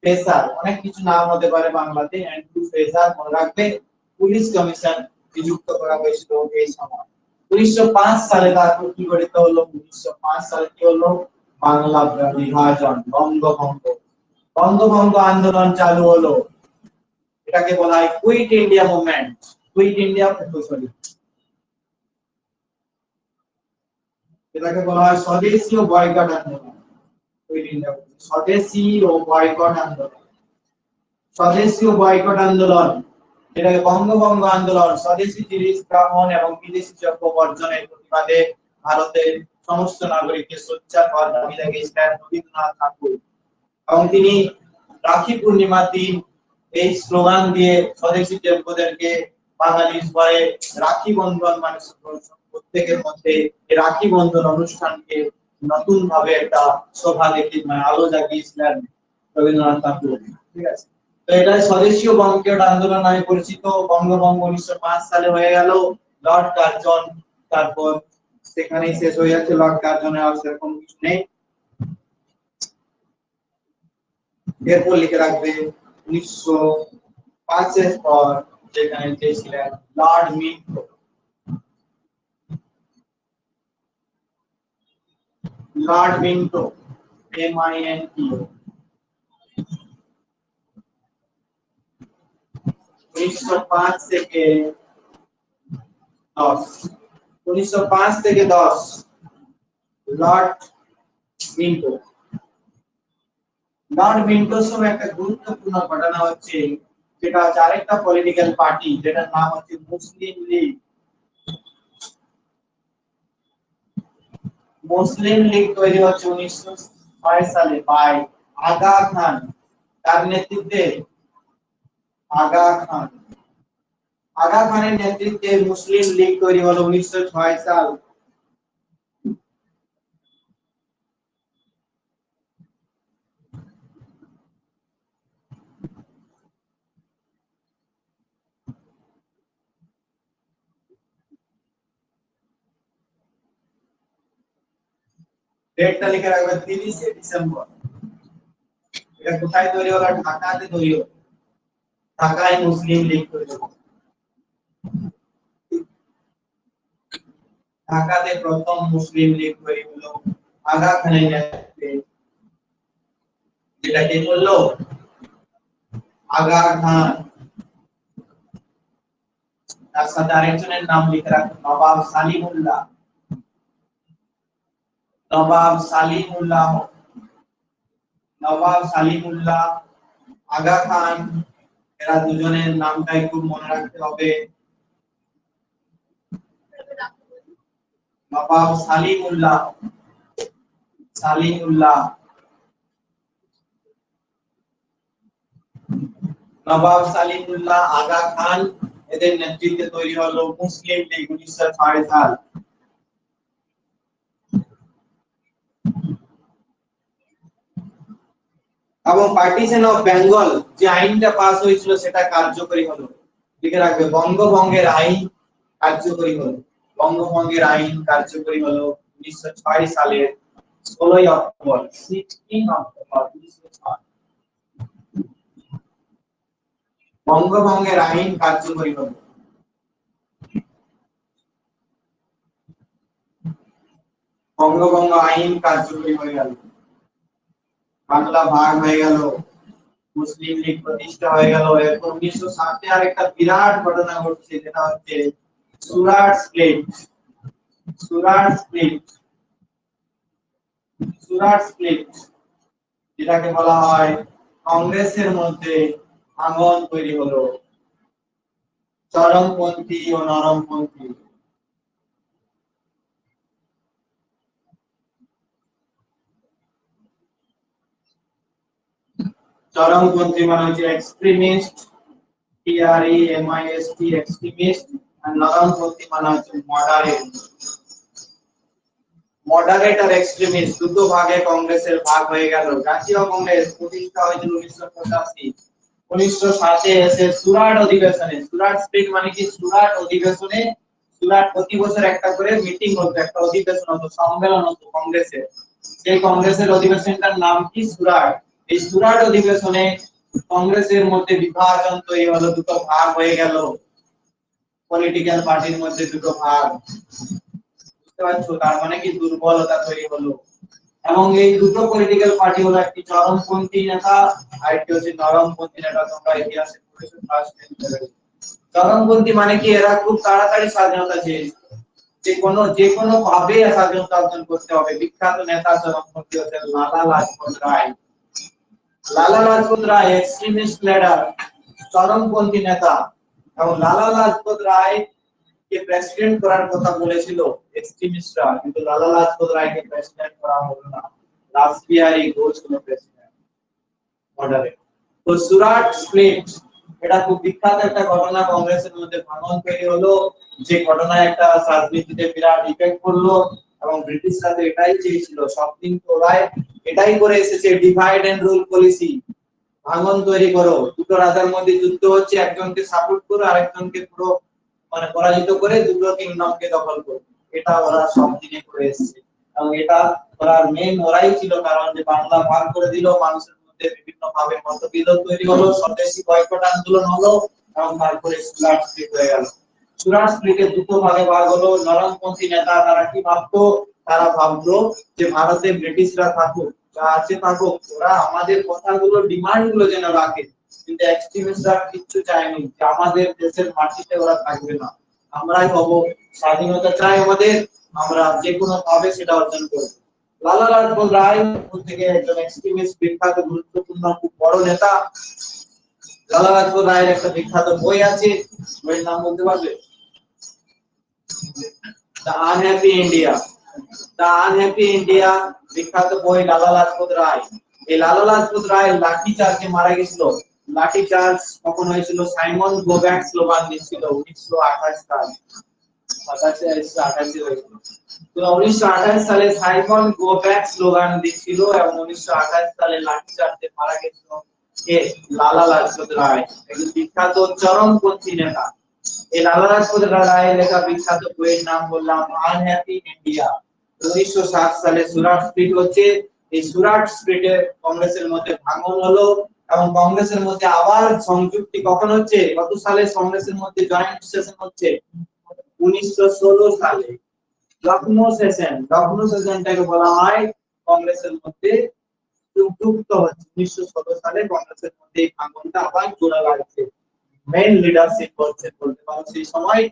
ফ্লেচার অনেক কিছু নাম হতে পারে বাংলাতে, অ্যান্ড্রু ফ্লেচার মনে রাখবে। পুলিশ কমিশন নিযুক্ত করা হয়েছিল এই সময়। 1905 সালে তারপর কি গঠিত হলো? 1905 সালে কি হলো? বাংলা বিভাজন, বঙ্গভঙ্গ। বঙ্গভঙ্গ আন্দোলন চালু হলো। এটাকে বলা হয় Quit India movement. Quit India, sorry, এটাকে বলা হয় স্বদেশী ও বয়কট আন্দোলন। কুইট ইন্ডিয়া, স্বদেশী ও বয়কট আন্দোলন। স্বদেশী ও বয়কট আন্দোলন, এটাকে বঙ্গভঙ্গ আন্দোলন। স্বদেশী জিনিস গ্রহণ এবং বিদেশি দ্রব্য বর্জনের প্রতিবাদে ভারতের সমস্ত নাগরিককে সোচ্চার হওয়ার দাবি জানিয়েছিলেন রবীন্দ্রনাথ ঠাকুর। এবং তিনি রাখি পূর্ণিমার দিন এই স্লোগান দিয়ে স্বদেশী দ্রব্যদেরকে বাঙালির ঘরে রাখি বন্ধন, মানে প্রত্যেকের মধ্যে রাখি বন্ধন অনুষ্ঠানকে নতুন ভাবে একটা শোভা দেখিয়ে, মানে আলো জাগিয়েছিলেন রবীন্দ্রনাথ ঠাকুর। ঠিক আছে, তো এটা স্বদেশী ও বঙ্গীয় আন্দোলন নামে পরিচিত। বঙ্গভঙ্গ 1905 সালে হয়ে গেল। লর্ড কার্জন, তারপর সেখানেই শেষ হয়ে যাচ্ছে। লর্ড কার্জনের আর সেরকম কিছু নেই। এরপর লিখে রাখবে 1905 এর পর যেখানে ছিলেন Lord Minto. Lord Minto, MINTO, 1905 থেকে 10, 1905 থেকে 10 লর্ড মিন্টো। লর্ড মিন্টোর সময় একটা গুরুত্বপূর্ণ ঘটনা হচ্ছে, যেটা হচ্ছে আরেকটা পলিটিক্যাল পার্টি, যেটার নাম হচ্ছে মুসলিম লীগ। মুসলিম লীগ তৈরি হচ্ছে 1906 সালে বাই আগা খান। তার নেতৃত্বে আগা খান, আগা খানের নেতৃত্বে মুসলিম লীগ তৈরি হলো 1906 সাল। ডেটটা লিখে রাখবে 30 ডিসেম্বর। এটা কোথায় তৈরি হলো? ঢাকাতে তৈরি হলো। ঢাকায় মুসলিম লীগ তৈরি হলো। ঢাকাতে প্রথম মুসলিম লীগ তৈরি হলো আগা খানের নেতৃত্বে। যেটা কে বললো? আগা খান। তার সাথে আরেকজনের নাম লিখে রাখুন, নবাব সালিমুল্লাহ। নবাব সালিমুল্লাহ, নবাব সালিমুল্লাহ, আগা খান, এরা দুজনের নামটাই খুব মনে রাখতে হবে। নবাব সালিমুল্লাহ, সালিমুল্লাহ, নবাব সালিমুল্লাহ, আগা খান, এদের নেতৃত্বে তৈরি হলো মুসলিম লীগ 1906 সাল। এবং পার্টিশন অফ বেঙ্গল, যে আইনটা পাস হয়েছিল সেটা কার্যকরী হলো। লিখে রাখবে বঙ্গভঙ্গের আইন কার্যকরী হলো। বঙ্গভঙ্গের আইন কার্যকরী হলো 1906 সালের 16 অক্টোবর, 16 অক্টোবর 1906। বঙ্গভঙ্গের আইন কার্যকরী হলো। বঙ্গভঙ্গ আইন কার্যকরী হয়ে গেল। বাংলা ভাগ হয়ে গেল, মুসলিম লীগ প্রতিষ্ঠা হয়ে গেল। এরপর 1960 আর একটা বিরাট ঘটনা ঘটছে, যেটা হচ্ছে Surat split. Surat split, Surat split, যেটাকে বলা হয় কংগ্রেসের মধ্যে ভাঙন তৈরি হলো, চরমপন্থী ও নরমপন্থী। চরমপন্থী মানে হচ্ছে এক্সট্রিমিস্ট, TREMIST, এক্সট্রিমিস্ট, আর নরমপন্থী মানে হচ্ছে মডারেট। মডারেট আর এক্সট্রিমিস্ট দুটো ভাগে কংগ্রেসের ভাগ হয়ে গেল। জাতীয় কংগ্রেস প্রতিষ্ঠা হয়েছিল 1985। 1960 এসে সুরাট অধিবেশনে, সুরাট স্প্লিট মানে কি, সুরাট অধিবেশনে, সুরাট প্রতি বছর একটা করে মিটিং হতো, একটা অধিবেশন হতো, সম্মেলন হতো কংগ্রেসের। সেই কংগ্রেসের অধিবেশনটার নাম কি, সুরাট। এই সুরাট অধিবেশনে কংগ্রেসের মধ্যে বিভাজন তৈরি হলো, দুটো ভাগ হয়ে গেল, পলিটিক্যাল পার্টির মধ্যে দুটো ভাগ। বুঝতে পারছো, তার মানে কি দুর্বলতা তৈরি হলো। এবং এই দুটো পলিটিক্যাল পার্টি হলো, একটি চরমপন্থী নেতা আর একটি হচ্ছে নরমপন্থী নেতা। তোমরা ইতিহাসে পড়েছো ক্লাস 10 লেভেলে। চরমপন্থী মানে কি, এরা খুব তাড়াতাড়ি স্বাধীনতা চেয়েছিল, যে কোনো ভাবে স্বাধীনতা অর্জন করতে হবে। বিখ্যাত নেতা চরমপন্থী হচ্ছে লালা লাজপত রায়। লালা লাজপত রায় এক্সট্রিমিস্ট লিডার, চরমপন্থী নেতা। এবং লালা লাজপত রায় কে প্রেসিডেন্ট করার কথা বলেছিল এক্সট্রিমিস্টরা, কিন্তু লালা লাজপত রায়কে প্রেসিডেন্ট করা হলো না। রাসবিহারী ঘোষ হলো প্রেসিডেন্ট, মডারেট। তো সুরাট স্প্লিট, এটা খুব বিখ্যাত একটা ঘটনা, কংগ্রেসের মধ্যে ভাঙন তৈরি হলো, যে ঘটনায় একটা রাজনীতিতে বিরাট ইফেক্ট পড়লো। এবং ব্রিটিশরা তো এটাই চেয়েছিল, সবদিন তো ওরাই এটাই করে এসেছে, ডিভাইড এন্ড রুল পলিসি। ভাঙন তৈরি করো, দুটো রাজার মধ্যে যুদ্ধ হচ্ছে, একজনকে সাপোর্ট করো, আরেকজনকে পুরো মানে পরাজিত করে দুটো কিংডমকে দখল করো। এটা ওরা সব দিনে করে এসেছে। এবং এটা ওরা মেন ওরাই ছিল, কারণ যে বাংলা ভাগ করে দিল, মানুষের মধ্যে বিভিন্ন ভাবে মতবিরোধ তৈরি হলো, স্বদেশী বয়কট আন্দোলন হলো, এবং তারপরে সুরাট স্প্লিট হয়ে গেল। সুরাট স্প্লিটে দুটো ভাগে ভাগ হলো। নরমপন্থী নেতা তারা কি ভাবতো, তারা ভাবতো যে ভারতে ব্রিটিশরা থাকুক, যা আছে থাকুক, ওরা আমাদের কথাগুলো, ডিমান্ড গুলো যেন রাখে। কিন্তু এক্সট্রিমিস্টরা কিচ্ছু চায়নি যে আমাদের দেশের মাটিতে ওরা থাকবে না, আমরাই হব, স্বাধীনতা চাই আমাদের, আমরা যে কোনো ভাবে সেটা অর্জন করব। লালা লাজপত রায় থেকে একজন এক্সট্রিমিস্ট, বিখ্যাত গুরুত্বপূর্ণ খুব বড় নেতা। লালা লাজপত রায়ের একটা বিখ্যাত বই আছে, বইয়ের নাম বলতে পারবে? The unhappy India. The unhappy India বিখ্যাত বই, লালা লাজপত রায়। এই লালা লাজপত রায় লাঠি চার্জে মারা গেছিল। লাঠি চার্জ কখন হয়েছিল? সাইমন গো ব্যাক স্লোগান দিচ্ছিল 1928 সাল, 1928 হয়েছিল। তো 1928 সালে সাইমন গো ব্যাক স্লোগান দিচ্ছিল, এবং 1928 সালে লাঠি চার্জে মারা গেছিল কে? লালা লাজপত রায়, একজন বিখ্যাত চরমপন্থী নেতা। এই লালা লাজপত রায়ের লেখা বিখ্যাত বইয়ের নাম বললাম আনহ্যাপি ইন্ডিয়া। 1960 সালে সুরাট স্প্লিট হচ্ছে। এই সুরাট স্প্লিটে কংগ্রেসের মধ্যে ভাঙন হলো, এবং কংগ্রেসের মধ্যে আবার সংযুক্তি কখন হচ্ছে? কত সালে কংগ্রেসের মধ্যে জয়েন্ট সেশন হচ্ছে? 1916 সালে লখনৌ সেশন। লখনৌ সেশনটাকে বলা হয় কংগ্রেসের মধ্যে যুক্ত হচ্ছে। 1916 সালে কংগ্রেসের মধ্যে এই ভাঙনটা আবার জোড়া লাগছে। মেইন লিডারশিপ করছে বলতে পারো সেই সময়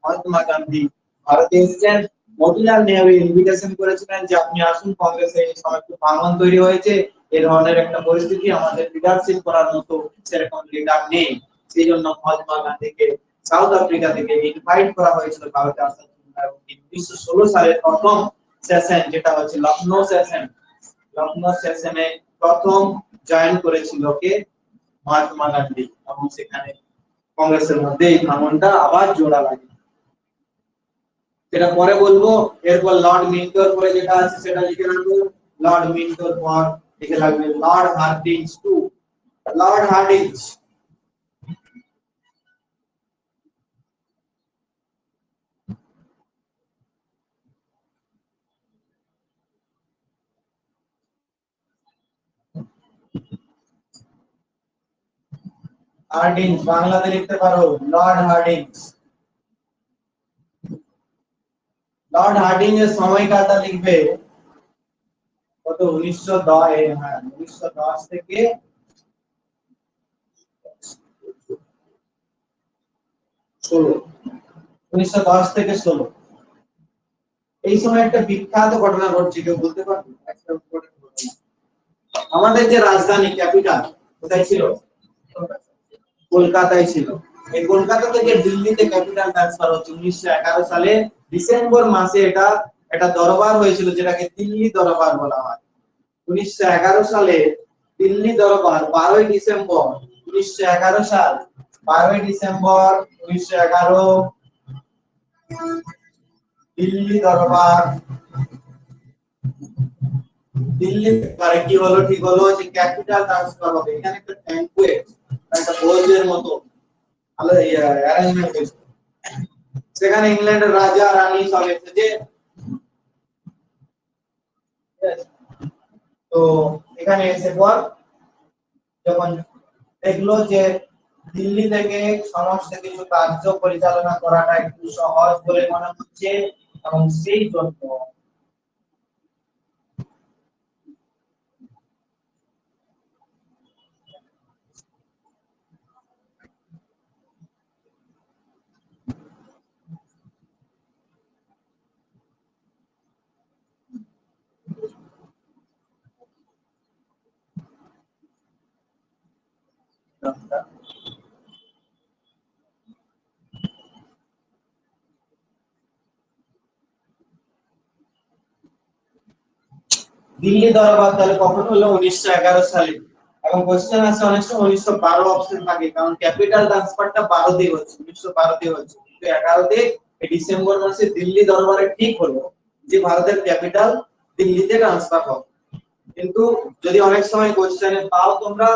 মহাত্মা গান্ধী ভারতে এসেছেন। মতিলাল নেহেরু ইনভিটেশন করেছিলেন যে আপনি আসুন কংগ্রেসে, এই সময় একটু ভাঙন তৈরি হয়েছে, এই ধরনের একটা পরিস্থিতি, আমাদের লিডারশিপ করার মতো সেরকম লিডার নেই। সেই জন্য মহাত্মা গান্ধীকে সাউথ আফ্রিকা থেকে ইনভাইট করা হয়েছিল ভারতে আসার জন্য। এবং 1916 সালের প্রথম সেশন, যেটা হচ্ছে লখনৌ সেশন, লখনৌ সেশনে প্রথম জয়েন করেছিল কে? মহাত্মা গান্ধী। এবং সেখানে কংগ্রেসের মধ্যে এই ভাঙনটা আবার জোড়া লাগে, সেটা পরে বলবো। এরপর লর্ড মিন্টোর পরে যেটা আছে সেটা লিখে রাখবো। লর্ড মিন্টোর পর লিখে রাখবে Lord Hardinge two. Lord Hardinge, Hardinge বাংলাতে লিখতে পারো লর্ড হার্ডিঞ্জ। লর্ড হার্ডিঞ্জ এর সময়কালটা লিখবে কত 1910 হ্যাঁ 1910 থেকে 16 1910 থেকে 16 এই সময় একটা বিখ্যাত ঘটনা ঘটছে কেউ বলতে পারবে একটা important ঘটনা। আমাদের যে রাজধানী ক্যাপিটাল কোথায় ছিল কলকাতায় ছিল এই কলকাতা থেকে দিল্লিতে ক্যাপিটাল ট্রান্সফার হচ্ছে 1911 সালে ডিসেম্বর মাসে এটা একটা দরবার হয়েছিল যেটাকে দিল্লি দরবার বলা হয় 1911 সালে দিল্লি দরবার 12 ডিসেম্বর 1911 সাল 12 ডিসেম্বর 1911 দিল্লি দরবার দিল্লি দরবারে কি হলো ঠিক হলো যে ক্যাপিটাল ট্রান্সফার হবে এখানে একটা ব্যাংকুয়েট একটা ভোজের মতো অ্যারেঞ্জমেন্ট হয়েছে সেখানে ইংল্যান্ডের রাজা রানী সব এসেছে তো এখানে এসে পর যখন দেখলো যে দিল্লি থেকে সমস্ত কিছু কার্য পরিচালনা করাটা একটু সহজ বলে মনে হচ্ছে এবং সেই জন্য দিল্লি দরবার তাহলে কখন হলো 1911 সালে এবং কোশ্চেন আছে অনেক সময় 1912 অপশন থাকে কারণ ক্যাপিটাল ট্রান্সফারটা 12 তে হচ্ছে 1912 তে হচ্ছে কিন্তু 11 তে ডিসেম্বর মাসে দিল্লি দরবারে ঠিক হলো যে ভারতের ক্যাপিটাল দিল্লিতে ট্রান্সফার হবে কিন্তু যদি অনেক সময় কোশ্চেনে পাও তোমরা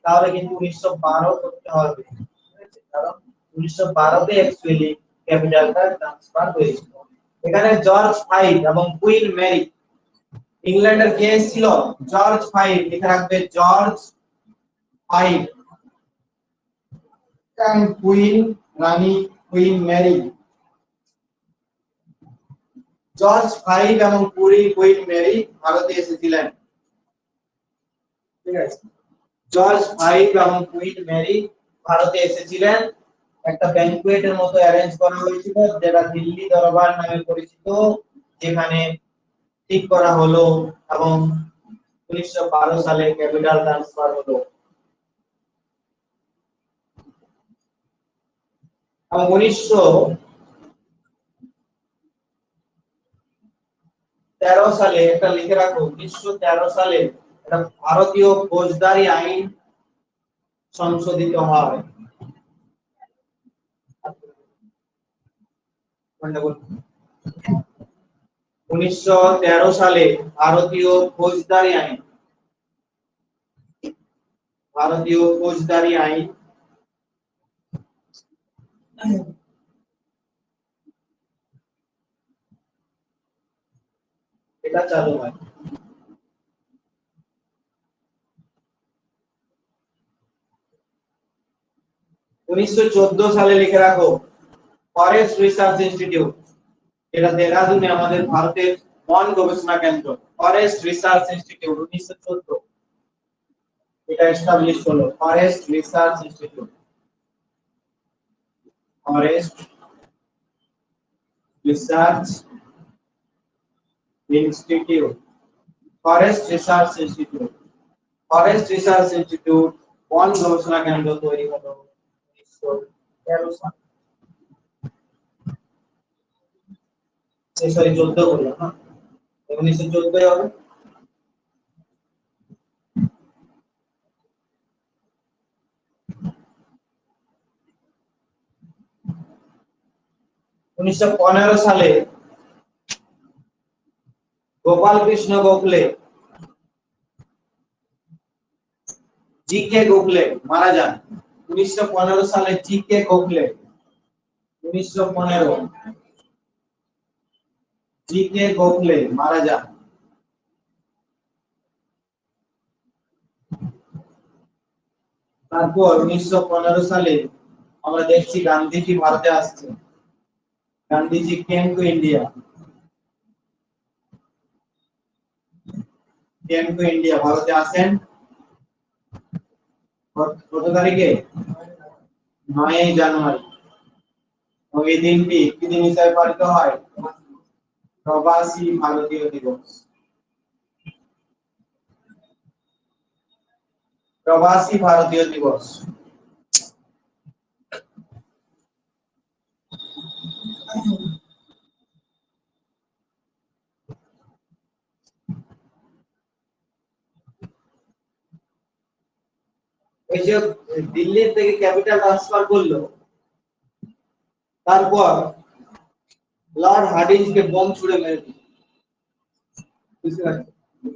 তাহলে কিন্তু 1912 করতে হবে কারণ 1912 তে অ্যাকচুয়ালি ক্যাপিটালটা ট্রান্সফার হয়েছিল এখানে জর্জ ফাইভ এবং কুইন মেরি ইংল্যান্ডের কে ছিল জর্জ ফাইভ লিখে রাখবে জর্জ ফাইভ এন্ড কুইন রানী কুইন মেরি জর্জ ফাইভ এবং কুইন মেরি ভারতে এসেছিলেন ঠিক আছে জর্জ ফাইভ এবং কুইন মেরি ভারতে এসেছিলেন একটা ব্যাংকুয়েটের মতো অ্যারেঞ্জ করা হয়েছিল যেটা দিল্লি দরবার নামে পরিচিত যেখানে ঠিক করা হলো এবং 1912 সালে ক্যাপিটাল ট্রান্সফার হলো এবং 1913 সালে একটা লিখে রাখো 1913 সালে একটা ভারতীয় ফৌজদারি আইন সংশোধিত হয় 1913 সালে ভারতীয় ফৌজদারি আইন এটা চালু হয় 1914 সালে লিখে রাখো ফরেস্ট রিসার্চ ইনস্টিটিউট এটা দেহরাদুনে আমাদের ভারতের বন গবেষণা কেন্দ্র ফরেস্ট রিসার্চ ইনস্টিটিউট 1914 এটা এস্টাবলিশ হলো forest research institute forest research institute forest research institute বন গবেষণা কেন্দ্র তৈরি হলো 1913 সালে সরি 14 বললাম না 1914 হবে 1915 সালে গোপাল কৃষ্ণ গোখলে জি কে গোখলে মারা যান 1915 সালে জি কে গোখলে 1915 জি কে গোখলে মারা যান তারপর 1915 সালে আমরা দেখছি গান্ধীজি ভারতে আসছে Gandhiji came to India came to India ভারতে আসেন কত তারিখে 9 জানুয়ারি। ওই দিনটি কি দিন হিসাবে পালিত হয়? প্রবাসী ভারতীয় দিবস। প্রবাসী ভারতীয় দিবস। এই যে দিল্লি থেকে ক্যাপিটাল ট্রান্সফার করলো, তারপর লর্ড হার্ডিঞ্জকে বোম ছুড়ে মেরে দিল।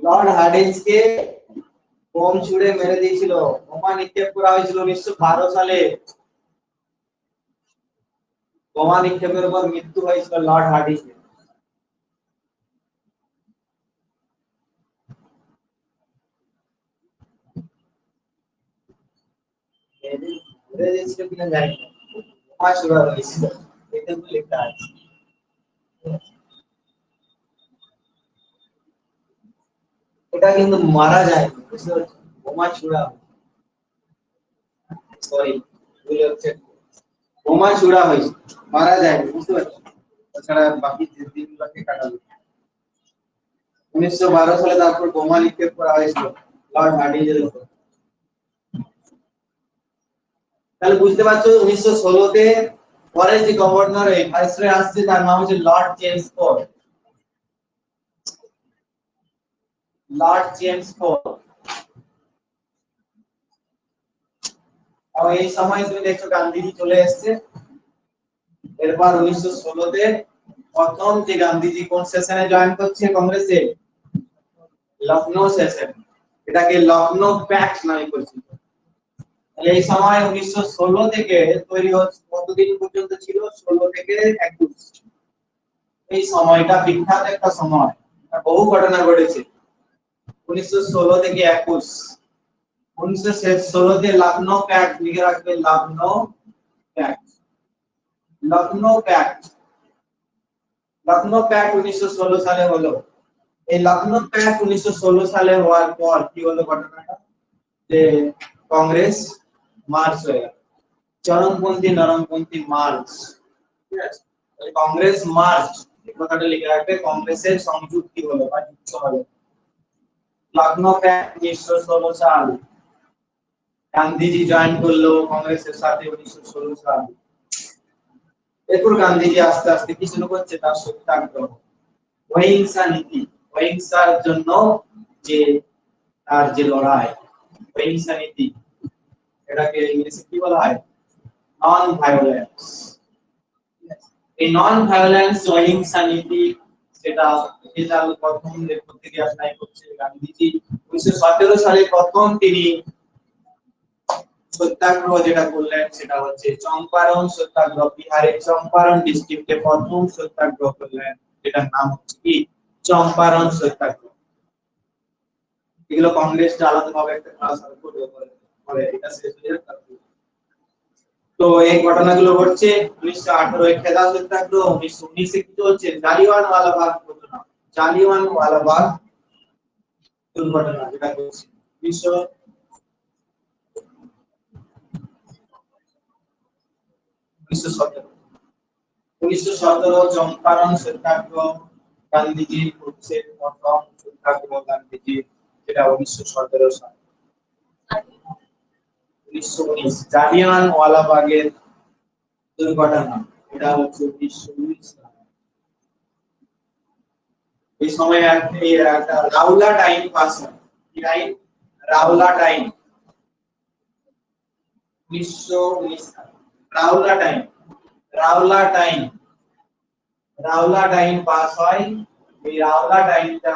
লর্ড হার্ডিঞ্জকে বোম ছুড়ে মেরে দিয়েছিল, বোমা নিক্ষেপ করা হয়েছিল 1912 সালে। বোমা নিক্ষেপের পর মৃত্যু হয়েছিল লর্ড হার্ডিঞ্জের। কিনা জানি না, বোমা ছোড়া হয়েছিল, এটা তো লেখা আছে। এটা কিন্তু মারা যায়, বুঝতে পারছো, বোমা ছোড়া, সরি ভুল হচ্ছে, বোমা ছোড়া হয়েছে, মারা যায়, বুঝতে পারছো। তাছাড়া বাকি যে দিনগুলোকে কাটালো 1912 সালে, তারপর বোমা নিক্ষেপ করা হয়েছিল লর্ড হার্ডিঞ্জের উপর। তাহলে বুঝতে পারছো 1916 তে পরে যে গভর্নর এই ভাইসরয় আসছে তার নাম হচ্ছে Lord James Ford. Lord James Ford. আর এই সময় তুমি দেখছো গান্ধীজি চলে এসেছে। এরপর 1916 তে প্রথম যে গান্ধীজি কোন সেশনে জয়েন করছে কংগ্রেসে? লখনৌ সেশন। এটাকে লখনৌ প্যাক্ট নামে পরিচিত। তাহলে এই সময় 1916 থেকে তৈরি হচ্ছে, কতদিন পর্যন্ত ছিল? 16 থেকে 21। এই সময়টা বিখ্যাত একটা সময়, বহু ঘটনা ঘটেছে। 1916 থেকে 21। 1916 তে লখনৌ প্যাক্ট, লিখে রাখবে Lucknow pact. Lucknow pact, Lucknow pact 1916 সালে হলো। এই লখনৌ প্যাক্ট 1916 সালে হওয়ার পর কি হলো ঘটনাটা? যে কংগ্রেস মার্চ হয়ে গেল, চরমপন্থী নরমপন্থী মার্চ। ঠিক আছে, কংগ্রেস মার্চ, এই কথাটা লিখে রাখবে, কংগ্রেসের সংযুক্তি হলো বা যুক্ত হলো। লখনৌ প্যাক্ট 1916 সাল, গান্ধীজি জয়েন করলো কংগ্রেসের সাথে 1916 সাল। এরপর গান্ধীজি আস্তে আস্তে কি শুরু করছে? তার সত্যাগ্রহ, অহিংসা নীতি, অহিংসার জন্য যে তার যে লড়াই, অহিংসা নীতি, এটাকে ইংরেজিতে কি বলা হয়? Non violence. এই নন ভায়োলেন্স, অহিংসা নীতি, সেটা প্রথম থেকে অ্যাপ্লাই করছে গান্ধীজি। 1917 সালে প্রথম তিনি সত্যাগ্রহ যেটা করলেন সেটা হচ্ছে চম্পারণ সত্যাগ্রহ। বিহারের চম্পারণ ডিস্ট্রিক্টে প্রথম সত্যাগ্রহ করলেন, যেটার নাম হচ্ছে কি? চম্পারণ সত্যাগ্রহ। এগুলো কংগ্রেস আলাদাভাবে একটা ক্লাস করে এটা শেষ হয়ে যাবে। তো এই ঘটনাগুলো ঘটছে 1918 এ খেদা সত্যাগ্রহ, 1919 এ কি চলছে? জালিয়ানওয়ালাবাগ ঘটনা, জালিয়ানওয়ালাবাগ দুর্ঘটনা যেটা ঘটছে 1917 চম্পারণ সত্যাগ্রহ, গান্ধীজির হচ্ছে প্রথম সত্যাগ্রহ, গান্ধীজি, যেটা 1917 সাল। 1919 জালিয়ানওয়ালাবাগের দুর্ঘটনা, এটা হচ্ছে 1919 সাল। এই সময় একটা রাওলাট আইন পাস হয়। কি আইন? রাওলাট আইন, 1919 সাল। রাওলাট আইন, রাওলাট আইন, রাওলাট আইন পাস হয়। এই রাওলাট আইনটা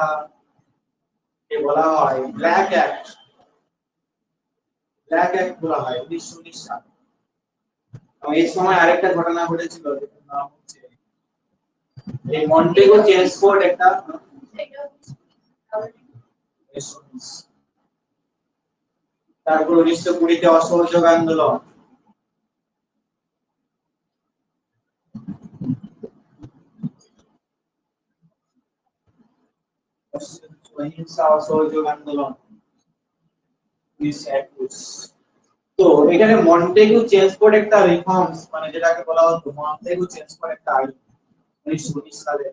কে বলা হয় ব্ল্যাক অ্যাক্ট, ব্ল্যাক অ্যাক্ট বলা হয় 1919 সাল। এবং এই সময় আরেকটা ঘটনা ঘটেছিল, যেটার নাম হচ্ছে এই মন্টেগো চেঞ্জ কোড, একটা তারপর 1920 তে অসহযোগ আন্দোলন। অহিংসা অসহযোগ আন্দোলন 1921। তো এখানে মন্টেগু চেঞ্জ কোড একটা রিফর্মস মানে যেটাকে বলা হতো মন্টেগু চেঞ্জ কোড একটা আইন 1919 সালে।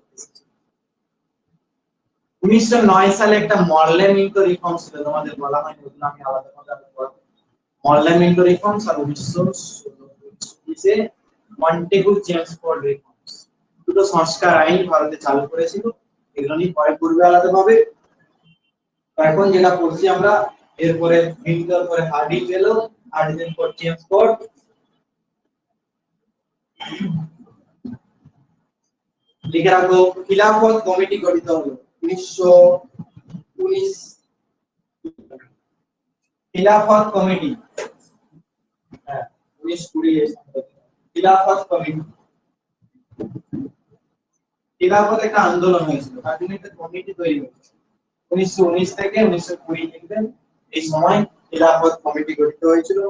1909 সালে একটা মরলেমিন্টো রিফর্মস ছিল, তোমাদের বলা হয়নি, ওগুলো আমি আলাদা ভাবে বলবো। মরলেমিন্টো রিফর্মস আর 1916 এ মন্টেগু চেঞ্জ কোড রিফর্মস, দুটো সংস্কার আইন ভারতে চালু করেছিল। এগুলো নিয়ে পরে পূর্বে আলাদা ভাবে। এখন যেটা পড়ছি আমরা, এরপরে মিন্টোর পরে হার্ডি পেল, হার্ডির পর চেঞ্জ কোড। লিখে রাখো, খিলাফত কমিটি গঠিত হলো 1919। খিলাফত কমিটি, হ্যাঁ 1920 খিলাফত কমিটি। খিলাফত একটা আন্দোলন হয়েছিল, তার জন্য একটা কমিটি তৈরি হয়েছে 1919 থেকে 1920 থেকে। এই সময় খিলাফত কমিটি গঠিত হয়েছিল।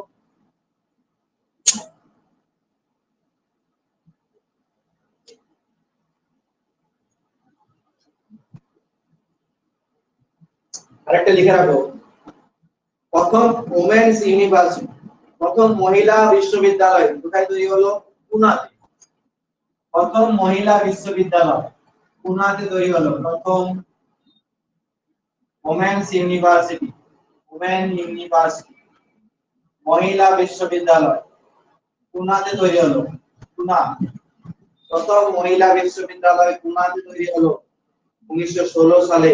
আরেকটা লিখে রাখো, প্রথম ওমেন্স ইউনিভার্সিটি, প্রথম মহিলা বিশ্ববিদ্যালয় কোথায় তৈরি হলো? পুনাতে। প্রথম মহিলা বিশ্ববিদ্যালয় পুনাতে তৈরি হলো, প্রথম ওমেন্স ইউনিভার্সিটি, ওমেন ইউনিভার্সিটি মহিলা বিশ্ববিদ্যালয় পুনাতে তৈরি হলো। পুনা, প্রথম মহিলা বিশ্ববিদ্যালয় পুনাতে তৈরি হলো 1916 সালে।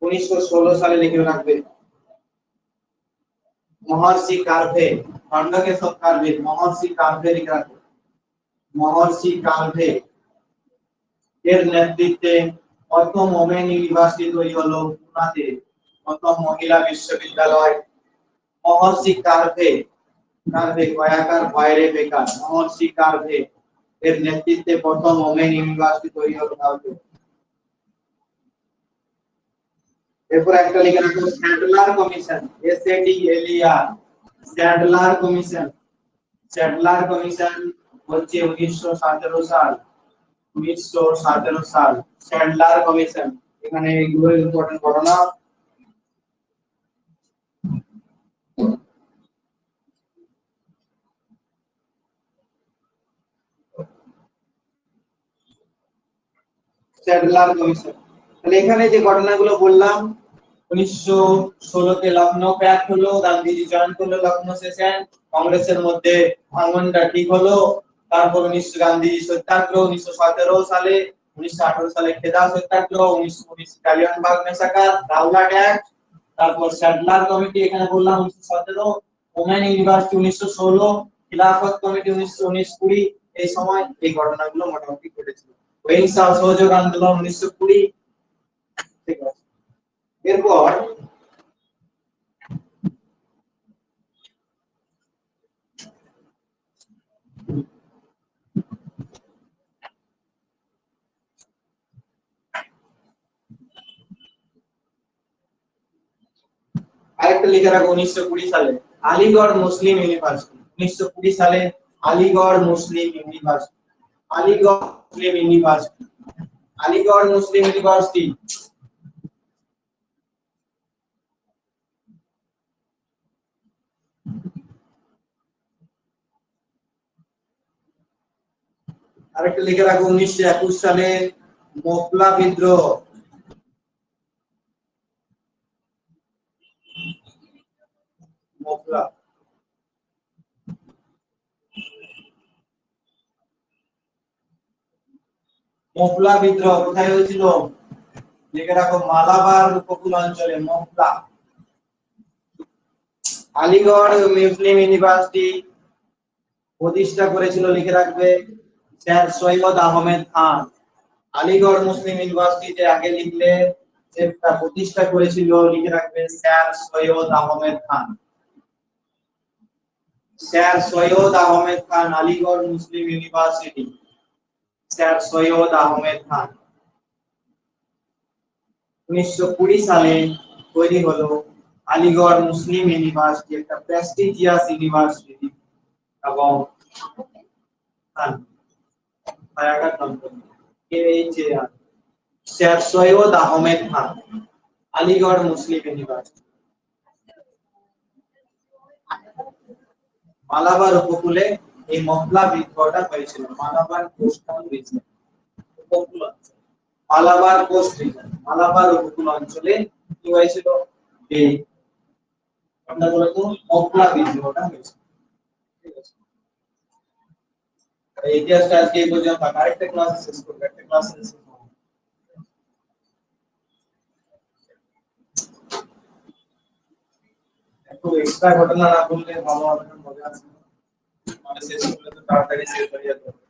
1916 সালে লিখে রাখবে। মহর্ষি কার্ভে, খন্ডকেশব কার্ভে, মহর্ষি কার্ভে লিখে রাখবে। মহর্ষি কার্ভে এর নেতৃত্বে প্রথম ওমেন ইউনিভার্সিটি তৈরি হলো পুনাতে, প্রথম মহিলা বিশ্ববিদ্যালয়। মহর্ষি কার্ভে, কার্ভে কয়াকার বাইরে বেকার, মহর্ষি কার্ভে এর নেতৃত্বে প্রথম ওমেন ইউনিভার্সিটি তৈরি হলো ভারতে। এরপর একটা লিখে রাখো, Sadler commission, SADLER, Sadler commission. Sadler commission হচ্ছে 1917 সাল, 1917 সাল স্যাডলার কমিশন। এখানে এগুলো ইম্পর্টেন্ট ঘটনা। স্যাডলার কমিশন, তাহলে এখানে যে ঘটনাগুলো বললাম, 1916 তে লখনৌ প্যাক্ট হলো, গান্ধীজি জয়েন করলো লখনৌ সেশন, কংগ্রেসের মধ্যে ভাঙনটা ঠিক হলো। তারপর গান্ধীজি সত্যাগ্রহ 1917 সালে, 1918 সালে খেদা সত্যাগ্রহ, 1919 জালিয়ানবাগ মেসাকার, রাওলাট অ্যাক্ট, তারপর স্যাডলার কমিটি এখানে বললাম 1917, ওমেন ইউনিভার্সিটি 1916, খিলাফত কমিটি 1919-20। এই সময় এই ঘটনাগুলো মোটামুটি ঘটেছিল। অহিংসা অসহযোগ আন্দোলন 1920। ঠিক আছে, এরপর আরেকটা লিখে রাখো, 1920 সালে আলিগড় মুসলিম ইউনিভার্সিটি। 1920 সালে আলিগড় মুসলিম ইউনিভার্সিটি, আলিগড় মুসলিম ইউনিভার্সিটি, আলিগড় মুসলিম ইউনিভার্সিটি। আরেকটা লিখে রাখো, 1921 সালে মোপলা বিদ্রোহ, মোপলা। মোপলা বিদ্রোহ কোথায় হয়েছিল? লিখে রাখো, মালাবার উপকূল অঞ্চলে মোপলা। আলিগড় মুসলিম ইউনিভার্সিটি প্রতিষ্ঠা করেছিল, লিখে রাখবে, স্যার সৈয়দ আহমেদ খান। আলিগড় মুসলিম ইউনিভার্সিটিতে আগে লিখলে, সেটা প্রতিষ্ঠা করেছিল, লিখে রাখবে, স্যার সৈয়দ আহমেদ খান। স্যার সৈয়দ আহমেদ খান, আলিগড় মুসলিম ইউনিভার্সিটি, স্যার সৈয়দ আহমেদ খান। 1920 সালে তৈরি হলো আলিগড় মুসলিম ইউনিভার্সিটি, একটা প্রেস্টিজিয়াস ইউনিভার্সিটি এবং খান ফায়াকার কোম্পানি KHAR শেখ সৈয়দ আহমেদ খান আলিগড় মুসলিম ইউনিভার্সিটি মালাবার উপকূলে এই মহলা বিদ্রোহটা হয়েছিল মালাবার কোস্টাল রিজন উপকূল অঞ্চল মালাবার কোস্ট রিজন মালাবার উপকূল অঞ্চলে কি হয়েছিল এই আমরা বলতো মহলা বিদ্রোহটা হয়েছিল ঠিক আছে এই ইতিহাসটা আজকে এই পর্যন্ত আরেকটা ক্লাসে শেষ করব একটা ক্লাসে শেষ করব একটু এক্সট্রা ঘটনা না বললে ভালো হবে না মজা আছে মানে শেষ করলে তো তাড়াতাড়ি শেষ হয়ে যাবে